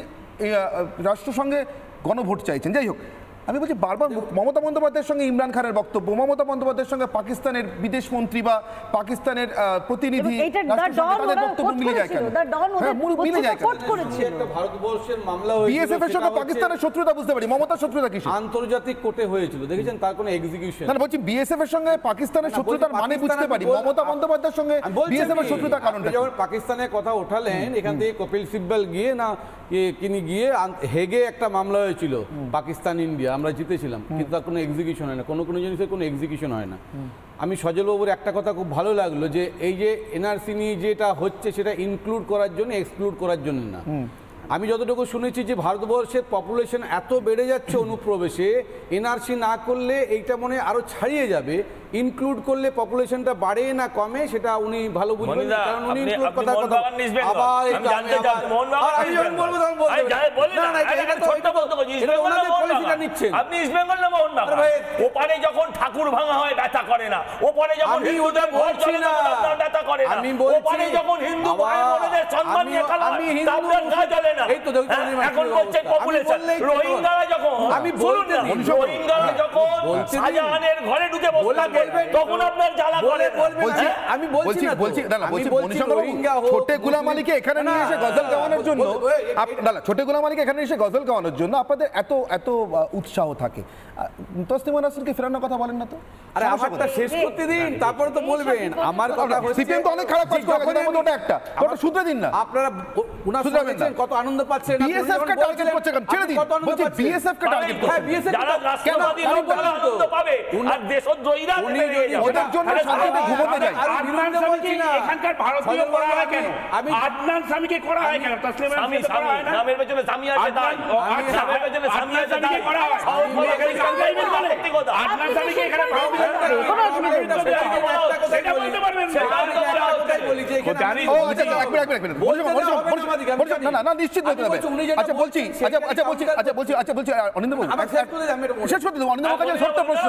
রাষ্ট্রসংঘে গণভোট চাইছেন। যাই হোক, আমি বলছি বারবার মমতা বন্দ্যোপাধ্যায়ের সঙ্গে ইমরান খানের বক্তব্য, মমতা বন্দ্যোপাধ্যায়ের সঙ্গে পাকিস্তানের বিদেশ মন্ত্রী বা পাকিস্তানের প্রতিনিধি তাদের বক্তব্য মিলে যায় কেন? মিলে যায় কেন? ভারতবর্ষের মামলা বিএসএফ এর সঙ্গে পাকিস্তানের শত্রুতা বুঝতে পারি, মমতার শত্রুতা কি? আন্তর্জাতিক কোর্টে হয়েছিল, দেখেছেন, তার কোনো এক্সিকিউশন না। বলছি বিএসএফ এর সঙ্গে পাকিস্তানের শত্রুতার মানে বুঝতে পারি, মমতা বন্দ্যোপাধ্যায়ের সঙ্গে বিএসএফ এর শত্রুতার কারণটা যখন পাকিস্তানের কথা ওঠালেন, এখান থেকে কপিল সিব্বল গিয়ে তিনি গিয়ে হেগে একটা মামলা হয়েছিল পাকিস্তান ইন্ডিয়া, আমরা জিতেছিলাম, কিন্তু তার কোনো এক্সিকিউশন হয় না, কোনো জিনিসের কোনো এক্সিকিউশন হয় না। আমি সজলবাবুর একটা কথা খুব ভালো লাগলো, যে এই যে এনআরসি নিয়ে যেটা হচ্ছে সেটা ইনক্লুড করার জন্য, এক্সক্লুড করার জন্য না। আমি যতটুকু শুনেছি যে ভারতবর্ষের পপুলেশন এত বেড়ে যাচ্ছে অনুপ্রবেশে, এনআরসি না করলে এইটা মনে আরো ছাড়িয়ে যাবে, ইনক্লুড করলে পপুলেশনটা বাড়ে না কমে সেটা উনি ভালো বুঝবেন, কারণ উনি ইনক্লুড কথা আবার নিচ্ছেন। আপনি ইস্ট বেঙ্গল না মোহনবাগান? ওপারে যখন ঠাকুর ভাঙা হয় ব্যথা করে না, ওপারে যখন হিন্দুদের ভোট চলে না ব্যথা করে না, ওপারে যখন হিন্দু ভাই বোনেদের সম্মান নিয়ে খেলা হয় তাদের গা জ্বলে না। এখন বলছেন পপুলেশন, রোহিঙ্গারা যখন, আমি বলুন না, রোহিঙ্গারা যখন শাহজাহানের ঘরে ঢুকে বসে তখন আপনার জ্বালা করে। আমি বলছি ছোটে গুলাম আলীকে এখানে নিয়ে এসে গজল গাওয়ানোর জন্য, ছোটে গুলাম আলীকে এখানে এসে গজল গাওয়ানোর জন্য আপনাদের এত উৎসাহ থাকে, তসলিমা নাসরিনকে ফেরানোর কথা বলেন না তো? আরে আমারটা শেষ করতে দিন, তারপরে তো বলবেন। আমার কথা হচ্ছে সিপিএম তো অনেক খারাপ কাজ করে, ওটা একটা ওটা শুধরে দিন না। আপনারা উনার শুনছেন কত আনন্দ পাচ্ছেন, বিএসএফ কে টার্গেট করছে কেন? ছেড়ে দিন, বলছি বিএসএফ কে টার্গেট করছে। হ্যাঁ, বিএসএফ যারা রাষ্ট্রবাদী লোক তারা আনন্দ পাবে, আর দেশদ্রোহীরা ওদের জন্য শান্তিতে ঘুমোতে যায়। আদনান স্বামীকে এখানকার ভারতীয় করা হয় কেন? আদনান স্বামীকে করা হয় কেন? তসলিমা নাসরিনকে করা হয় না? নামের পেছনে স্বামী আছে, তাই নামের পেছনে স্বামী আছে, তাই করা হয়। আদনান স্বামীকে এখানে সেটা বলতে পারবেন না। না নিশ্চিত বলতে হবে। আচ্ছা বলছি অনিন্দ বলুন, শেষ করতে দেবো। অনিন্দ কাছে ছোট্ট প্রশ্ন,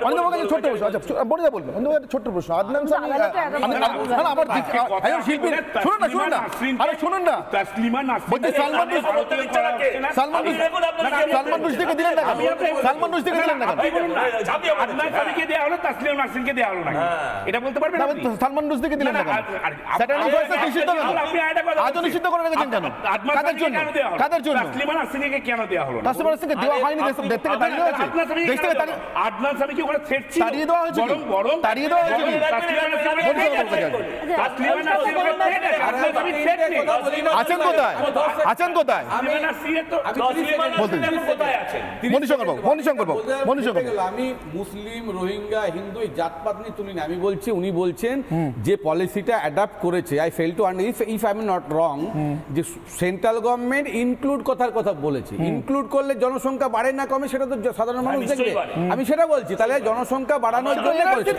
অনিন্দ কাছে ছোট্ট প্রশ্ন। আচ্ছা বলে বলবেন, অনিন্দ ছোট্ট প্রশ্ন। আদনান স্বামী আমার শিল্পী, শুনুন না, আরে শুনুন না, বলছি সালমান রুশদিকে দিলেন না, সালমান রুশদিকে দিলেন না, আদনান স্বামীকে দেওয়া হলো, তসলিমা নাসরিনকে দেওয়া হলো না, এটা বলতে পারবেন? সালমান রুশদিকে দিলেন না, আজও নিষিদ্ধ করে রেখেছেন কেন? কাদের জন্য? কাদের জন্য? তাসলিমা নাসরিনকে কেন দেওয়া হলো না? তাসলিমা নাসরিনকে দেওয়া হয়নি, দেশ থেকে তাড়িয়ে দেওয়া হয়েছে। দেশ থেকে আদনান সামি কি ওখানে থ্রেট ছিল? তাড়িয়ে দেওয়া হয়েছে, বরং তাড়িয়ে দেওয়া হয়েছে। তাসলিমা নাসরিন আছেন কোথায়? আছেন কোথায়? আমি মুসলিম, রোহিঙ্গা, হিন্দু এই জাতপাত নিয়ে তুলি না। আমি বলছি, উনি বলছেন যে পলিসিটা অ্যাডাপ্ট করেছে, I fail to understand if I am not wrong, যে সেন্ট্রাল গভর্নমেন্ট ইনক্লুড কথার কথা বলেছে। ইনক্লুড করলে জনসংখ্যা বাড়ে না কমে সেটা তো সাধারণ মানুষ দেখবে। আমি সেটা বলছি, তাহলে জনসংখ্যা বাড়ানোর জন্য করেছে।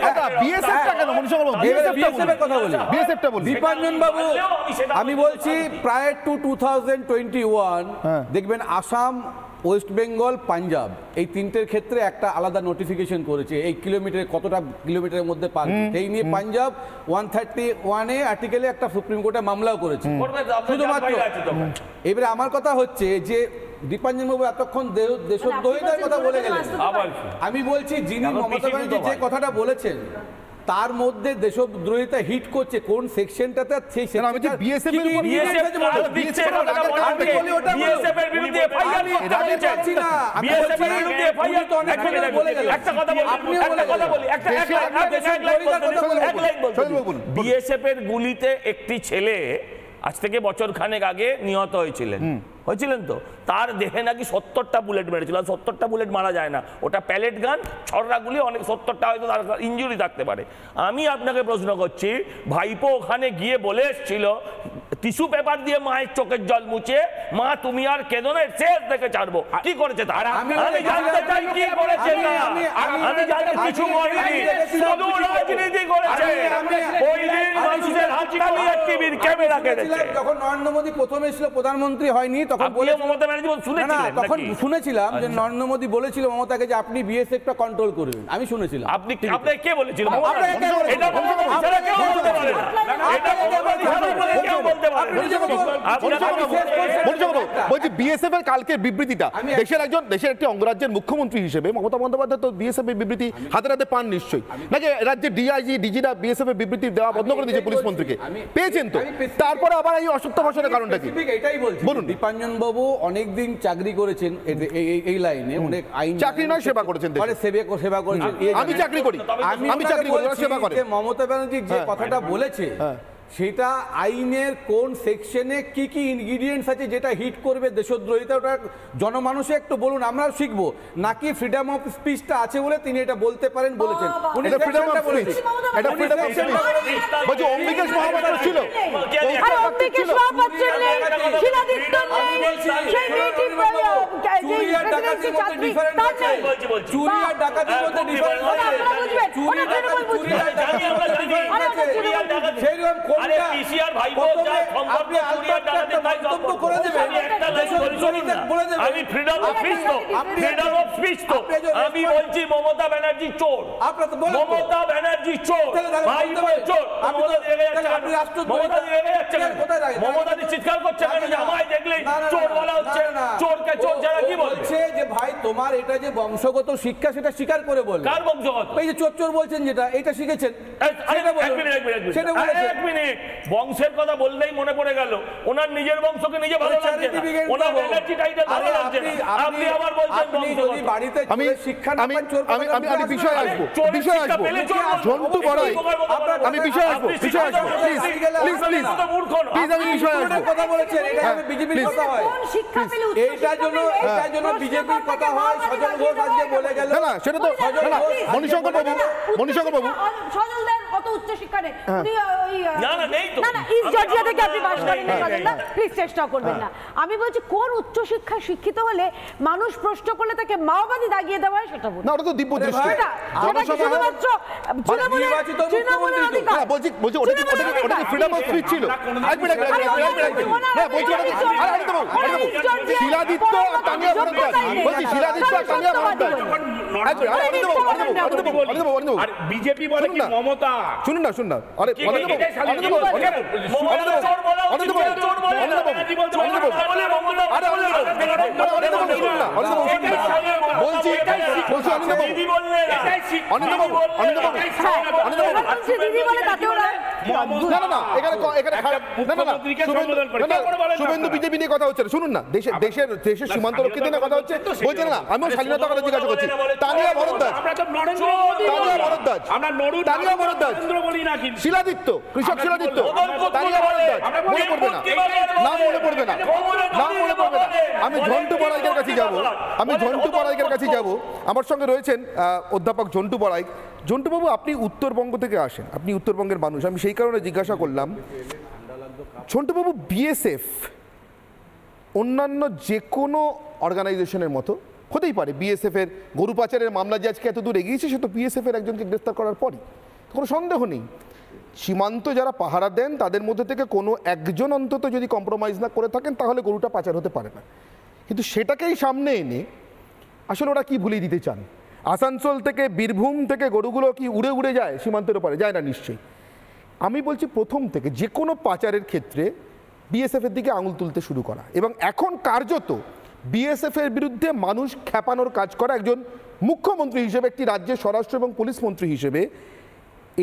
দীপাঞ্জন বাবু, আমি বলছি প্রায় টু 2021 দেখবেন আসাম, ওয়েস্ট বেঙ্গল, পাঞ্জাব এই তিনটের ক্ষেত্রে একটা আলাদা নোটিফিকেশন করেছে এই কিলোমিটার কতটা কিলোমিটারের মধ্যে পারবে এই নিয়ে। পাঞ্জাব 131 আর্টিকেলে একটা সুপ্রিম কোর্টে মামলাও করেছে শুধুমাত্র। এবারে আমার কথা হচ্ছে যে দীপাঞ্জন বাবু এতক্ষণ দেশদ্রোহিতার কথা বলে গেলেন। আমি বলছি যিনি মমতা ব্যানার্জি যে কথাটা বলেছেন তার মধ্যে দেশদ্রোহিতা হিট করছে কোন সেকশনটাতে, সেই সেকশনটা বিএসএফ এর উপর দিচ্ছে বিএসএফ এর বিরুদ্ধে এফআইআর করতে হচ্ছে না। বিএসএফ এর বিরুদ্ধে এফআইআর তো অনেক বলে গেল। একটা কথা বলি, একটা কথা বলি, এক লাইন বলুন। বিএসএফ এর গুলিতে একটি ছেলে আজ থেকে বছর খানেক আগে নিহত হয়েছিলেন তো, তার দেহে নাকি 70টা বুলেট মেরেছিল। 70টা বুলেট মারা যায় না, ওটা প্যালেট গান, ছড়রা গুলি, অনেক 70টা হয়তো তার ইনজুরি থাকতে পারে। আমি আপনাকে প্রশ্ন করছি, ভাইপো ওখানে গিয়ে বলে এসেছিল টিস্যু পেপার দিয়ে মায়ের চোখের জল মুছে, মা তুমি আর কেঁদো না, শেষ দেখে ছাড়বো। কি করেছে তারা? আমি জানতে চাই কি করেছে না। আমি জানি কিছু করেনি, শুধু রাজনীতি করেছে। ওই দিন মানুষের হাততালি আর টিভির ক্যামেরা কেটেছে। যখন নরেন্দ্র মোদী প্রথম এসেছিল, প্রধানমন্ত্রী হয়নি, তখন মমতা ব্যানার্জি শুনেছিলেন, তখন শুনেছিলাম যে নরেন্দ্র মোদী বলেছিল মমতাকে যে আপনি বিএসএফটা কন্ট্রোল করবেন। আমি শুনেছিলাম। আপনি কে বলেছিল? বলছি বিএসএফ এর কালকের বিবৃতিটা, দেশের একটি অঙ্গরাজ্যের মুখ্যমন্ত্রী হিসেবে মমতা বন্দ্যোপাধ্যায় তো বিএসএফ এর বিবৃতি হাতে হাতে পান নিশ্চয়ই, নাকি রাজ্যের ডিআইজি ডিজিরা বিএসএফ এর বিবৃতি দেওয়া বন্ধ করে দিয়েছে পুলিশ মন্ত্রীকে? পেয়েছেন তো, তারপরে আবার এই অসত্য ভাষণের কারণটা কি? এটাই বলছি। বলুন। দীপাঞ্জন বাবু অনেকদিন চাকরি করেছেন এই লাইনে, অনেক আইন চাকরি নয় সেবা করেছেন, সেবা করেছেন। আমি চাকরি করি, আমি চাকরি করি, সেবা করে। মমতা ব্যানার্জি যে কথাটা বলেছে সেটা আইনের কোন সেকশনে কি কি ইনগ্রিডিয়েন্টস আছে যেটা হিট করবে দেশদ্রোহিতা, ওটা জনমানুষে একটু বলুন, আমরাও শিখবো। নাকি ফ্রিডম অফ স্পিচটা আছে বলে তিনি এটা বলতে পারেন বলেছেন। উনি ফ্রিডম অফ স্পিচ, এটা ফ্রিডম অফ স্পিচ বলছি। অম্বিকেশ মহাপাত্র ছিল, অম্বিকেশ মহাপাত্র নেই, শিলাদিত্য নেই, সেই নেটিভ চুরি আর ডাকাতির মধ্যে ডিফারেন্স আছে। চুরি আর ডাকাতির মধ্যে ডিফারেন্স আছে। চুরি আর ডাকাতির মধ্যে ডিফারেন্স আছে। সেইরকম কোনটা পিসিআর ভাইপো যা সম্পর্কে চুরি আর ডাকাতির মন্তব্য করে দেবেন, বলে দেবেন আমি ফ্রিডম অফ স্পিচ তো, ফ্রিডম অফ স্পিচ তো। আমি বলছি মমতা ব্যানার্জি চোর, মমতা ব্যানার্জি চোর, ভাইপো চোর। মমতা রেগে যাচ্ছে, মমতা রেগে যাচ্ছে, মমতা চিৎকার করছে কেন যে আমায় দেখলেই চোর বলা হচ্ছে? চোরকে চোর যারা কি বলছে যে ভাই তোমার এটা যে বংশগত শিক্ষা সেটা স্বীকার করে বলবে। কার বংশগত? এই যে চোর চোর বলছেন যেটা, এটা শিখেছেন সেটা বলুন। সেটা বলেছেন। এক মিনিট, বংশের কথা বললেই মনে পড়ে গেল ওনার নিজের বংশকে নিজে ভালো লাগছে না, ওনার ব্যানার্জি টাইটেল ভালো লাগছে না। আপনি আবার বলছেন বংশগত। বাড়িতে আমি শিক্ষা না পান চোর কথা। আমি বিষয় আসবো, বিষয় আসবো ঝন্টু বড়াই, আমি বিষয় আসবো, বিষয় আসবো, প্লিজ প্লিজ প্লিজ প্লিজ, আমি বিষয় আসবো। কথা বলেছেন এটা হবে বিজেপির কথা হয়, এইটার জন্য বিজেপির কথা হয়। সজল ঘোষ আজকে বলে গেল না, সেটা তো না। মণিশঙ্কর বাবু, মণিশঙ্কর বাবু, সজলদার অত উচ্চ শিক্ষা নেই, না না নেই তো, না ইস্ট জর্জিয়া থেকে আপনি পাস করেন না, সজলদা প্লিজ চেষ্টা করবেন না। আমি বলছি কোন উচ্চ শিক্ষা শিক্ষিত হলে মানুষ প্রশ্ন করলে তাকে মাওবাদী দাগিয়ে দেওয়া হয় সেটা বলুন। না, ওটা তো দিব্য দৃষ্টি, শুধুমাত্র তৃণমূলের অধিকার। বলছি ওটা কি ফ্রিডম অফ স্পিচ ছিল? এক মিনিট, না বলছি শিলাদিত্য তানিয়া ভরদ্বাজ, বলছি শিলাদিত্য তানিয়া ভরদ্বাজ। আর বিজেপি বলে কি মমতা শুনুন না আরে শুভেন্দু বিজেপি নিয়ে কথা হচ্ছে, শুনুন না, দেশের সীমান্ত রক্ষিত নিয়ে কথা হচ্ছে, বলছেন না আমিও স্বাধীনতা কথা জিজ্ঞাসা করছি। তানিয়া ভরদ্বাজ, শিলাদিত্য, কৃষক শিলাদিত্য, তানিয়া ভরদ্বাজ, মনে পড়বে না, নাম মনে পড়বে না। আমি ঝন্টু বড়াইকের কাছে যাব, আমার সঙ্গে রয়েছেন অধ্যাপক ঝন্টু বড়াই। ঝন্টুবাবু, আপনি উত্তরবঙ্গ থেকে আসেন, আপনি উত্তরবঙ্গের মানুষ, আমি সেই কারণে জিজ্ঞাসা করলাম। ঝন্টুবাবু, বিএসএফ অন্যান্য যে কোনো অর্গানাইজেশনের মতো হতেই পারে, বিএসএফ এর গরু পাচারের মামলা যে আজকে এত দূর এগিয়েছে সে তো বিএসএফ এর একজনকে গ্রেফতার করার পরই, কোনো সন্দেহ নেই। সীমান্ত যারা পাহারা দেন তাদের মধ্যে থেকে কোনো একজন অন্তত যদি কম্প্রোমাইজ না করে থাকেন তাহলে গরুটা পাচার হতে পারে না। কিন্তু সেটাকেই সামনে এনে আসলে ওরা কি ভুলিয়ে দিতে চান? আসানসোল থেকে, বীরভূম থেকে গরুগুলো কি উড়ে উড়ে যায় সীমান্তের ওপারে? যায় না নিশ্চয়ই। আমি বলছি প্রথম থেকে যে কোনো পাচারের ক্ষেত্রে বিএসএফ এর দিকে আঙুল তুলতে শুরু করা, এবং এখন কার্যত বিএসএফ এর বিরুদ্ধে মানুষ খেপানোর কাজ করা একজন মুখ্যমন্ত্রী হিসেবে, একটি রাজ্যের স্বরাষ্ট্র এবং পুলিশ মন্ত্রী হিসেবে,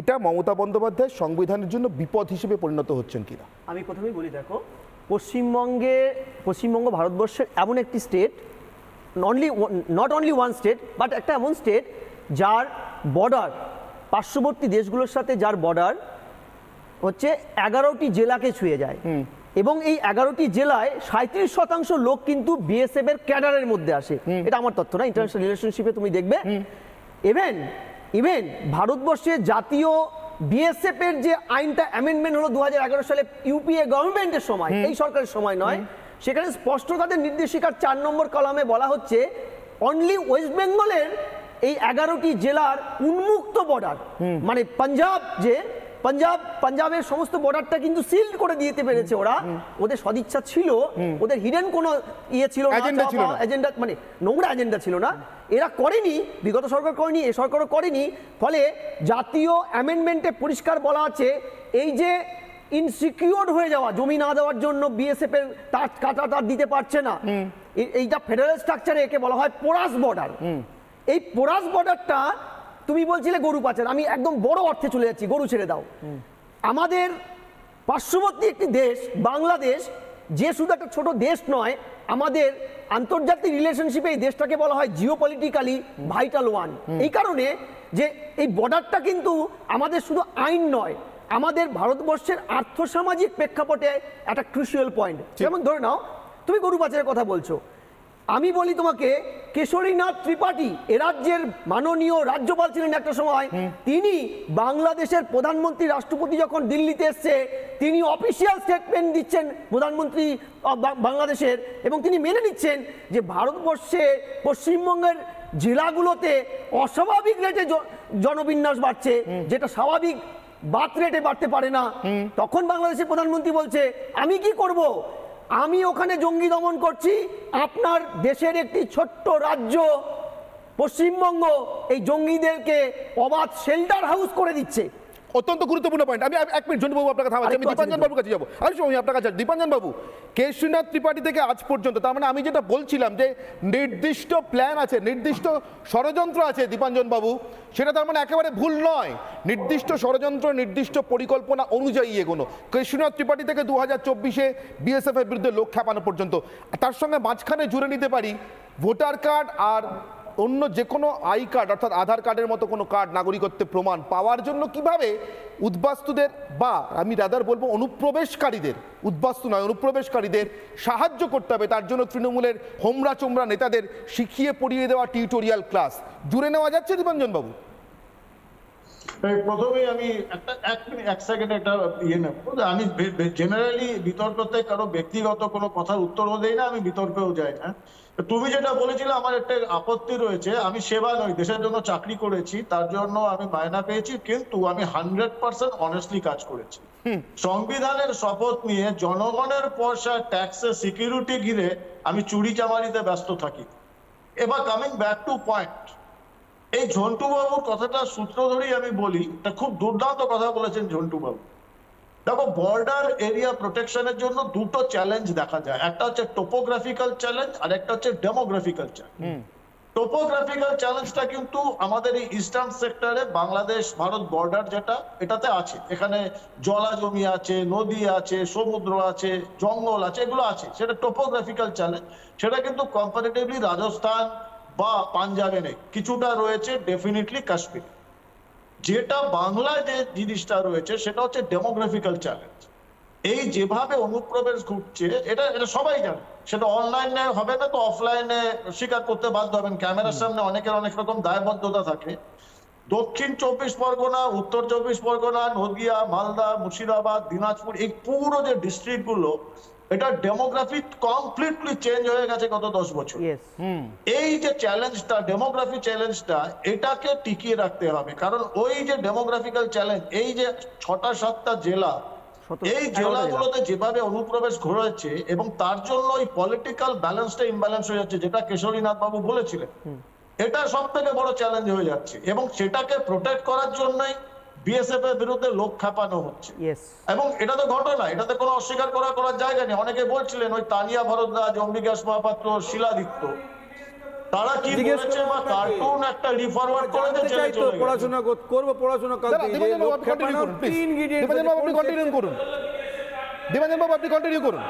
এটা মমতা বন্দ্যোপাধ্যায় সংবিধানের জন্য বিপদ হিসেবে পরিণত হচ্ছেন কিনা? আমি প্রথমেই বলি, দেখো, পশ্চিমবঙ্গ ভারতবর্ষের এমন একটি state, not only one state, but একটা এমন স্টেট যার বর্ডার পার্শ্ববর্তী দেশগুলোর সাথে, যার বর্ডার হচ্ছে 11টি জেলাকে ছুঁয়ে যায়, এবং এই 11টি জেলায় 37% লোক কিন্তু বিএসএফ এর ক্যাডারের মধ্যে আসে। এটা আমার তথ্য না, ইন্টারন্যাশনাল রিলেশনশিপে তুমি দেখবে। ইভেন ভারতবর্ষের জাতীয় বিএসএফ এর যে আইনটা অ্যামেন্ডমেন্ট হলো 2011 সালে ইউপিএ গভর্নমেন্টের সময়, এই সরকারের সময় নয়, সেখানে স্পষ্ট তাদের নির্দেশিকার 4 নম্বর কলামে বলা হচ্ছে অনলি ওয়েস্ট বেঙ্গলের এই 11টি জেলার উন্মুক্ত বর্ডার, মানে পাঞ্জাবের সমস্ত বর্ডারটা কিন্তু সিল করে দিতে পেরেছে ওরা, ওদের সদিচ্ছা ছিল, ওদের হিডেন কোনো ইয়ে ছিল না, এজেন্ডা, মানে নোংরা এজেন্ডা ছিল না, এরা করেনি, বিগত সরকার করেনি, এই সরকারও করেনি। ফলে জাতীয় অ্যামেন্ডমেন্টে পরিষ্কার বলা আছে এই যে ইনসিকিউর হয়ে যাওয়া, জমি না দেওয়ার জন্য বিএসএফ এর তার দিতে পারছে না, এইটা ফেডারেল স্ট্রাকচারে একে বলা হয় পোরাস বর্ডার। এই পোরাস বর্ডারটা, তুমি বলছিলে গরু পাচার, আমি একদম বড় অর্থে চলে যাচ্ছি, গরু ছেড়ে দাও। আমাদের পার্শ্ববর্তী একটি দেশ বাংলাদেশ, যে শুধু একটা ছোট দেশ নয়, আমাদের আন্তর্জাতিক রিলেশনশিপে এই দেশটাকে বলা হয় জিওপলিটিক্যালি ভাইটাল ওয়ান। এই কারণে যে এই বর্ডারটা কিন্তু আমাদের শুধু আইন নয়, আমাদের ভারতবর্ষের আর্থসামাজিক প্রেক্ষাপটে একটা ক্রুশিয়াল পয়েন্ট। যেমন ধরে নাও, তুমি গরু পাচারের কথা বলছো, আমি বলি তোমাকে, কেশরীনাথ ত্রিপাঠী এ রাজ্যের মাননীয় রাজ্যপাল ছিলেন একটা সময়, তিনি বাংলাদেশের প্রধানমন্ত্রী, রাষ্ট্রপতি যখন দিল্লিতে এসছে, তিনি অফিসিয়াল স্টেটমেন্ট দিচ্ছেন প্রধানমন্ত্রী বাংলাদেশের, এবং তিনি মেনে নিচ্ছেন যে ভারতবর্ষে পশ্চিমবঙ্গের জেলাগুলোতে অস্বাভাবিক রেটে জনবিন্যাস বাড়ছে, যেটা স্বাভাবিক বার্থ রেটে বাড়তে পারে না। তখন বাংলাদেশের প্রধানমন্ত্রী বলছে, আমি কি করব, আমি ওখানে জঙ্গি দমন করছি, আপনার দেশের একটি ছোট্ট রাজ্য পশ্চিমবঙ্গ এই জঙ্গিদেরকে অবাধ শেল্টার হাউস করে দিচ্ছে। অত্যন্ত গুরুত্বপূর্ণ পয়েন্ট। আমি 1 মিনিট ঝন্টু বাবু আপনাকে থামাচ্ছি, আমি দীপাঞ্জন বাবুর কাছে যাবো। আমি আপনার কাছে, দীপাঞ্জন বাবু, কেশরীনাথ ত্রিপাঠী থেকে আজ পর্যন্ত, তার মানে আমি যেটা বলছিলাম যে নির্দিষ্ট প্ল্যান আছে, নির্দিষ্ট ষড়যন্ত্র আছে দীপাঞ্জন বাবু, সেটা তার মানে একেবারে ভুল নয়। নির্দিষ্ট ষড়যন্ত্র, নির্দিষ্ট পরিকল্পনা অনুযায়ী এগোনো। কেশরীনাথ ত্রিপাঠী থেকে 2024-এ বিএসএফ এর বিরুদ্ধে লোক খেপানো পর্যন্ত, তার সঙ্গে মাঝখানে জুড়ে নিতে পারি ভোটার কার্ড আর অন্য যে কোনো আই কার্ড, অর্থাৎ আধার কার্ডের মতো কোনো কার্ড, নাগরিকত্বের প্রমাণ পাওয়ার জন্য কিভাবে উদ্বাস্তুদের, বা আমি রাদার বলবো অনুপ্রবেশকারীদের, উদ্বাস্তু নয় অনুপ্রবেশকারীদের সাহায্য করতে হবে, তার জন্য তৃণমূলের হোমরা চোমরা নেতাদের শিখিয়ে পড়িয়ে দেওয়া টিউটোরিয়াল ক্লাস জুড়ে নেওয়া যাচ্ছে দীপাঞ্জন বাবু? প্রথমেই আমি এক সেকেন্ড একটা ইয়ে নেব। আমি জেনারেলি বিতর্কতে কারো ব্যক্তিগত কোনো কথার উত্তরও দেই না, আমি বিতর্কেও যাই না। তুমি যেটা বলেছিলে, আমার একটা আপত্তি রয়েছে। আমি সেবা নই, দেশের জন্য চাকরি করেছি, তার জন্য আমি মায়না পেয়েছি, কিন্তু আমি 100% অনেস্টলি কাজ করেছি। সংবিধানের শপথ নিয়ে জনগণের পয়সা, ট্যাক্সে, সিকিউরিটি ঘিরে আমি চুরি চামারিতে ব্যস্ত থাকি। এবার কামিং ব্যাক টু পয়েন্ট, এই ঝন্টু বাবুর কথাটা সূত্র ধরেই আমি বলি, এটা খুব দুর্দান্ত কথা বলেছেন ঝন্টু বাবু। দেখো, বর্ডার এরিয়া প্রোটেকশনের জন্য দুটো চ্যালেঞ্জ দেখা যায়, একটা হচ্ছে টোপোগ্রাফিক্যাল চ্যালেঞ্জ আর একটা হচ্ছে ডেমোগ্রাফিক্যাল চ্যালেঞ্জ। টোপোগ্রাফিক্যাল চ্যালেঞ্জটা কিন্তু আমাদের এই ইস্টার্ন সেক্টরে বাংলাদেশ ভারত বর্ডার যেটা, এটাতে আছে। এখানে জলা জমি আছে, নদী আছে, সমুদ্র আছে, জঙ্গল আছে, এগুলো আছে, সেটা টোপোগ্রাফিক্যাল চ্যালেঞ্জ। সেটা কিন্তু কম্পারেটিভলি রাজস্থান বা পাঞ্জাবে নেই, কিছুটা রয়েছে ডেফিনেটলি কাশ্মীর। যেটা বাংলায় যে জিনিসটা রয়েছে সেটা হচ্ছে ডেমোগ্রাফিক্যাল চ্যালেঞ্জ। এই যেভাবে অনুপ্রবেশ ঘটছে, এটা সবাই জানে, সেটা অনলাইনে হবে না তো অফলাইনে স্বীকার করতে বাধ্য হবেন। ক্যামেরার সামনে অনেকের অনেক রকম দায়বদ্ধতা থাকে। দক্ষিণ 24 পরগনা, উত্তর 24 পরগনা, নদিয়া, মালদা, মুর্শিদাবাদ, দিনাজপুর, এই পুরো যে ডিস্ট্রিক্ট গুলো, এটা ডেমোগ্রাফি কমপ্লিটলি চেঞ্জ হয়ে গেছে গত 10 বছর। এই যে চ্যালেঞ্জটা, ডেমোগ্রাফি চ্যালেঞ্জটা, এটাকে টিকিয়ে রাখতে হবে। কারণ ওই যে ডেমোগ্রাফিক্যাল চ্যালেঞ্জ, এই যে 6টা-7টা জেলা, এই জেলাগুলোতে যেভাবে অনুপ্রবেশ ঘটেছে এবং তার জন্য এই পলিটিক্যাল ব্যালেন্সটা ইমব্যালেন্স হয়ে যাচ্ছে, যেটা কেশরীনাথ বাবু বলেছিলেন, এটা সব থেকে বড় চ্যালেঞ্জ হয়ে যাচ্ছে। এবং সেটাকে প্রোটেক্ট করার জন্যই বিএসএফ এর বিরুদ্ধে লোক খাপানো হচ্ছে। এবং এটা তো ঘটনা, এটাতে কোনো অস্বীকার করার জায়গা নেই। অনেকে বলছিলেন ওই তানিয়া ভরদ্বাজ, অম্বিকাশ মহাপাত্র, শিলাদিত্য, তারা কি বলেছে বা কার্টুন একটা রিফরওয়ার্ড করে জেলে চলে গেছে। পড়াশোনা করব, পড়াশোনা করতে দেবাঞ্জন বাবু আপনি কন্টিনিউ করুন। দেবাঞ্জন বাবু আপনি কন্টিনিউ করুন। দেবাঞ্জন বাবু আপনি কন্টিনিউ করুন।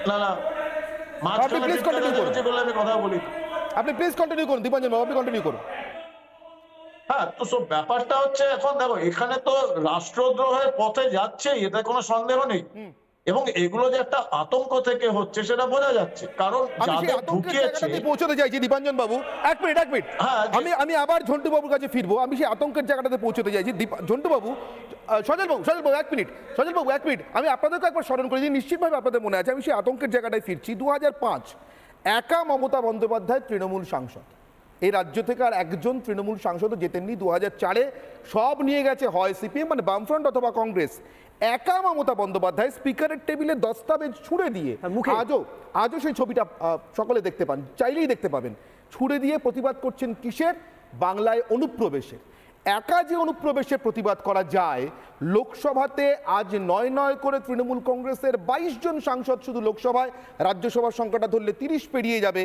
না না, মাঝখানে প্লিজ কন্টিনিউ করুন, যেগুলো আমি কথা বলি। আপনি প্লিজ কন্টিনিউ করুন। দেবাঞ্জন বাবু আপনি কন্টিনিউ করুন। হ্যাঁ, তো সব ব্যাপারটা হচ্ছে, এখন দেখো এখানে তো রাষ্ট্রদ্রোহের পথে যাচ্ছে, এতে কোনো সন্দেহ নেই। এবং এগুলো যে একটা আতঙ্ক থেকে হচ্ছে সেটা বোঝা যাচ্ছে। কারণ যাদের ঢুকিয়েছে, পৌঁছতে চাইছি দেবাঞ্জন বাবু, এক মিনিট আমি আবার ঝন্টু বাবুর কাছে ফিরবো। আমি সেই আতঙ্কের জায়গাটাতে পৌঁছতে চাইছি। ঝন্টু বাবু, সজল বাবু এক মিনিট আমি আপনাদেরকে একবার স্মরণ করে দিই, নিশ্চিতভাবে আপনাদের মনে আছে। আমি সেই আতঙ্কের জায়গাটায় ফিরছি। 2005 একা মমতা বন্দ্যোপাধ্যায় তৃণমূল সাংসদ, এই রাজ্য থেকে আর একজন তৃণমূল সাংসদও জেতেননি। 2004-এ সব নিয়ে গেছে হয় সিপিএম মানে বামফ্রন্ট অথবা কংগ্রেস। একা মমতা বন্দ্যোপাধ্যায় স্পিকারের টেবিলে দস্তাবেজ ছুঁড়ে দিয়ে, আজও সেই ছবিটা সকলে দেখতে পান, চাইলেই দেখতে পাবেন, ছুঁড়ে দিয়ে প্রতিবাদ করছেন কিসের? বাংলায় অনুপ্রবেশের। একা যে অনুপ্রবেশের প্রতিবাদ করা যায়, লোকসভাতে আজ 9 করে তৃণমূল কংগ্রেসের 22 জন সাংসদ শুধু লোকসভায়, রাজ্যসভার সংখ্যাটা ধরলে 30 পেরিয়ে যাবে।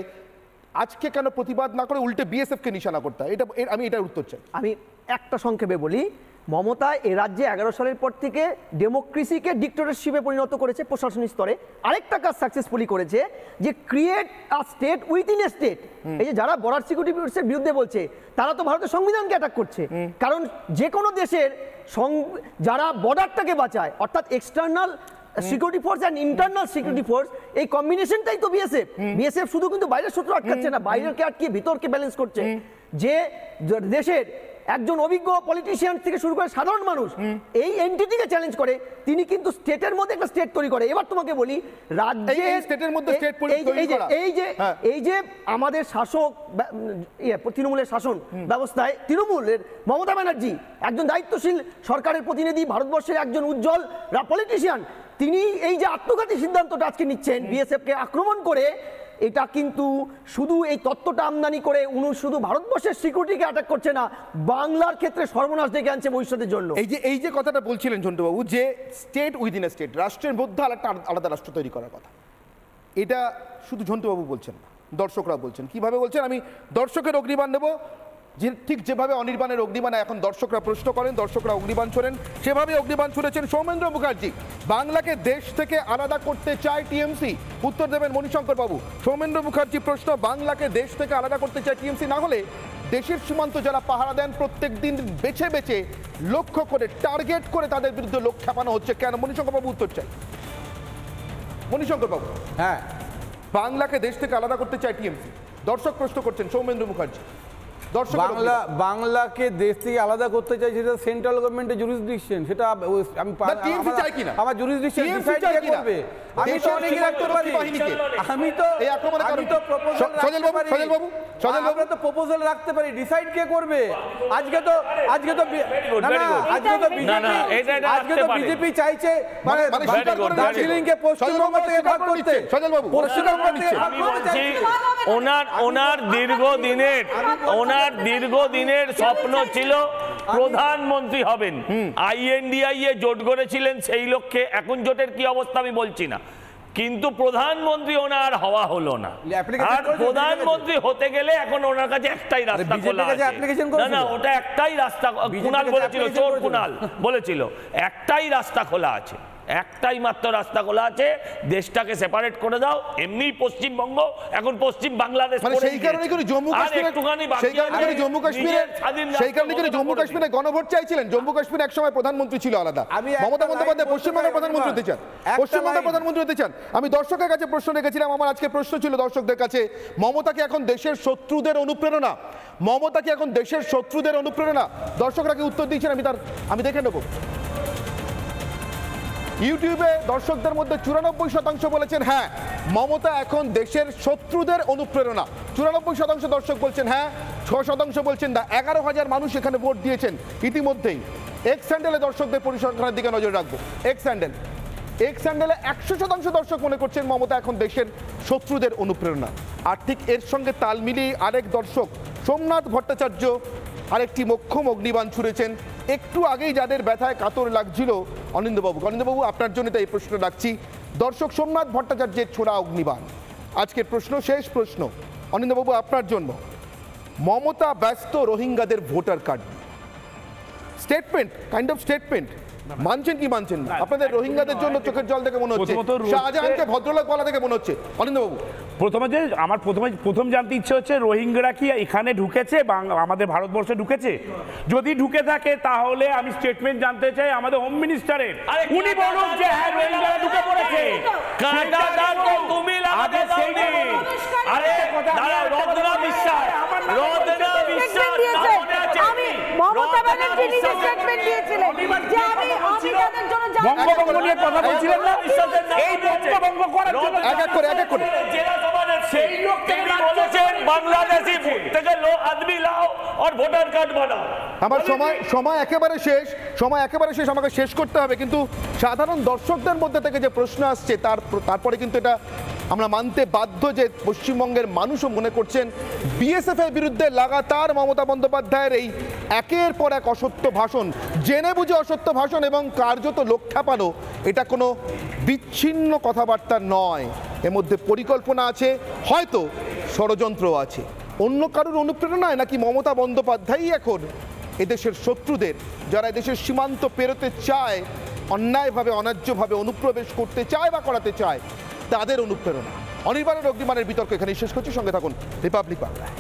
আজকে কেন প্রতিবাদ না করে উল্টে বিএসএফকে নিশানা করতে হয়? আমি এটার উত্তর চাই। আমি একটা সংক্ষেপে বলি, মমতা এ রাজ্যে 11 সালের পর থেকে ডেমোক্রেসিকে ডিক্টেটরশিপে পরিণত করেছে প্রশাসনিক স্তরে। আরেকটা কাজ সাকসেসফুলি করেছে, যে create a state within a state. এই যে যারা বর্ডার সিকিউরিটি ফোর্সের বিরুদ্ধে বলছে, তারা তো ভারতের সংবিধানকে অ্যাটাক করছে। কারণ যে কোনো দেশের যারা বর্ডারটাকে বাঁচায়, অর্থাৎ external security force and internal security force, এই কম্বিনেশনটাই তো বিএসএফ। বিএসএফ শুধু কিন্তু বাইরের শত্রু আটকাচ্ছে না, বাইরেরকে আটকিয়ে ভিতরকে ব্যালেন্স করছে। যে দেশের একজন অভিজ্ঞ পলিটিশিয়ান থেকে শুরু করে সাধারণ মানুষ এই এন্টিটিকে চ্যালেঞ্জ করে, তিনি কিন্তু স্টেটের মধ্যে একটা স্টেট তৈরি করে। এবার তোমাকে বলি, রাজ্যে স্টেটের মধ্যে এই যে আমাদের শাসক তৃণমূলের শাসন ব্যবস্থায়, তৃণমূলের মমতা ব্যানার্জি একজন দায়িত্বশীল সরকারের প্রতিনিধি, ভারতবর্ষের একজন উজ্জ্বল পলিটিশিয়ান, তিনি এই যে আত্মঘাতী সিদ্ধান্তটা আজকে নিচ্ছেন বিএসএফকে আক্রমণ করে, এটা কিন্তু শুধু এই তত্ত্বটা আমদানি করে উনি শুধু ভারতবর্ষের সিকিউরিটিকে অ্যাটাক করছে না, বাংলার ক্ষেত্রে সর্বনাশ ডেকে আনছে ভবিষ্যতের জন্য। এই যে কথাটা বলছিলেন ঝন্টুবাবু, যে স্টেট উইদিন এ স্টেট, রাষ্ট্রের মধ্যে আলাদা রাষ্ট্র তৈরি করার কথা, এটা শুধু ঝন্টুবাবু বলছেন না, দর্শকরা বলছেন। কিভাবে বলছেন? আমি দর্শকের অগ্নিবাণ নেব, যে ঠিক যেভাবে অনির্বাণের অগ্নিবাণ এখন দর্শকরা প্রশ্ন করেন, দর্শকরা অগ্নিবাণ ছোড়েন, সেভাবে অগ্নিবাণ ছুড়েছেন সৌমেন্দ্র মুখার্জি। বাংলাকে দেশ থেকে আলাদা করতে চায় টিএমসি, উত্তর দেবেন মণিশঙ্কর বাবু। সৌমেন্দ্র মুখার্জি প্রশ্ন, বাংলাকে দেশ থেকে আলাদা করতে চায় টিএমসি, না হলে দেশের সীমান্ত যারা পাহারা দেন প্রত্যেক দিন বেছে বেছে লক্ষ্য করে টার্গেট করে তাদের বিরুদ্ধে লোক খেপানো হচ্ছে কেন? মণিশঙ্কর বাবু উত্তর চাই। মণিশঙ্কর বাবু, হ্যাঁ, বাংলাকে দেশ থেকে আলাদা করতে চায় টিএমসি, দর্শক প্রশ্ন করছেন সৌমেন্দ্র মুখার্জি। দর্শক বাংলাকে দেশ থেকে আলাদা করতে চাই, সেটা সেন্ট্রাল গভর্নমেন্টের জুরিসডিকশন, সেটা আমি আমার জুরিসডিকশন ডিসাইড কে করবে? আমি তো অনেকে রাখতে পারি, আমি তো প্রপোজাল রাখতে পারি, ডিসাইড কে করবে? আজকে তো বিজেপি চাইছে মানে দার্জিলিং কে পশ্চিমবঙ্গ থেকে ভাগ করতে। দীর্ঘদিনের স্বপ্ন ছিল প্রধানমন্ত্রী হবেন, INDI এ জোট গড়েছিলেন সেই লক্ষ্যে। এখন জোটের কি অবস্থা আমি বলছি না, কিন্তু প্রধানমন্ত্রী ওনার হওয়া হলো না। আর প্রধানমন্ত্রী হতে গেলে এখন ওনার কাছে একটাই রাস্তা খোলা আছে। না, ওটা একটাই রাস্তা, কুণাল বলেছিল, চোর কুণাল বলেছিল একটাই রাস্তা খোলা আছে, একটাই মাত্র রাস্তা খোলা আছে, দেশটাকে সেপারেট করে দাও। এমনি পশ্চিমবঙ্গ এখন পশ্চিম বাংলাদেশ, সেই কারণে কি জম্মু কাশ্মীরে গণভোট চাইছিলেন? জম্মু কাশ্মীর একসময় প্রধানমন্ত্রী ছিল আলাদা, মমতা বন্দ্যোপাধ্যায় পশ্চিমবঙ্গের প্রধানমন্ত্রী হতে চান, পশ্চিমবঙ্গের প্রধানমন্ত্রী হতে চান। আমি দর্শকের কাছে প্রশ্ন রেখেছিলাম, আমার আজকে প্রশ্ন ছিল দর্শকদের কাছে, মমতা কি এখন দেশের শত্রুদের অনুপ্রেরণা? মমতা কি এখন দেশের শত্রুদের অনুপ্রেরণা? দর্শকরা কি উত্তর দিয়েছেন আমি দেখে নেব। ইউটিউবে দর্শকদের মধ্যে 94% বলেছেন হ্যাঁ মমতা এখন দেশের শত্রুদের অনুপ্রেরণা, 94% দর্শক বলছেন হ্যাঁ, 6% বলছেন না। 11,000 মানুষ এখানে ভোট দিয়েছেন ইতিমধ্যেই। এক্স স্যান্ডেলে দর্শকদের পরিসংখ্যানের দিকে নজর রাখবো। এক্স স্যান্ডেলে 100% দর্শক মনে করছেন মমতা এখন দেশের শত্রুদের অনুপ্রেরণা। আর ঠিক এর সঙ্গে তাল মিলিয়ে আরেক দর্শক সোমনাথ ভট্টাচার্য আরেকটি মোক্ষম অগ্নিবাণ ছুড়েছেন। একটু আগেই যাদের ব্যথায় কাতর লাগছিল অনিন্দ্যবাবু আপনার জন্য তাই প্রশ্ন রাখছি। দর্শক সোমনাথ ভট্টাচার্যের ছোড়া অগ্নিবাণ, আজকের প্রশ্ন, শেষ প্রশ্ন অনিন্দ্যবাবু আপনার জন্য। মমতা ব্যস্ত রোহিঙ্গাদের ভোটার কার্ড, স্টেটমেন্ট মানছেন কি মানছেন না? আপনাদের রোহিঙ্গাদের জন্য চোখের জল দেখে মনে হচ্ছে, শাহজাহানকে ভদ্রলোক বলা থেকে মনে হচ্ছে। অনিন্দ্যবাবু প্রথম জানতে ইচ্ছে হচ্ছে, রোহিঙ্গারা কি এখানে ঢুকেছে, আমাদের ভারতবর্ষে ঢুকেছে? যদি ঢুকে থাকে তাহলে আমি স্টেটমেন্ট জানতে চাই আমাদের হোম মিনিস্টারের, উনি বলুন যে হ্যাঁ রোহিঙ্গারা ঢুকে পড়েছে। বঙ্গবঙ্গ নিয়ে কথা বলছিলেন না, এই বঙ্গবঙ্গ করার জন্য এক এক করে সেই লোক বলেছেন বাংলাদেশি থেকে আদমি লাও আর ভোটার কার্ড বানাও। আমার সময় একেবারে শেষ, আমাকে শেষ করতে হবে। কিন্তু সাধারণ দর্শকদের মধ্যে থেকে যে প্রশ্ন আসছে তারপরে কিন্তু এটা আমরা মানতে বাধ্য যে পশ্চিমবঙ্গের মানুষও মনে করছেন বিএসএফ এর বিরুদ্ধে লাগাতার মমতা বন্দ্যোপাধ্যায়ের এই একের পর এক অসত্য ভাষণ, জেনে বুঝে অসত্য ভাষণ এবং কার্যত লোকখ্যাপানো, এটা কোনো বিচ্ছিন্ন কথাবার্তা নয়। এর মধ্যে পরিকল্পনা আছে, হয়তো ষড়যন্ত্র আছে। অন্য কারোর অনুপ্রেরণায় নাকি মমতা বন্দ্যোপাধ্যায়ই এখন এদেশের শত্রুদের, যারা এদেশের সীমান্ত পেরোতে চায়, অন্যায়ভাবে অন্যায্যভাবে অনুপ্রবেশ করতে চায় বা করাতে চায়, তাদের অনুপ্রেরণা? অনির্বাণের অগ্নিবাণের বিতর্ক এখানেই শেষ করছি। সঙ্গে থাকুন রিপাবলিক বাংলায়।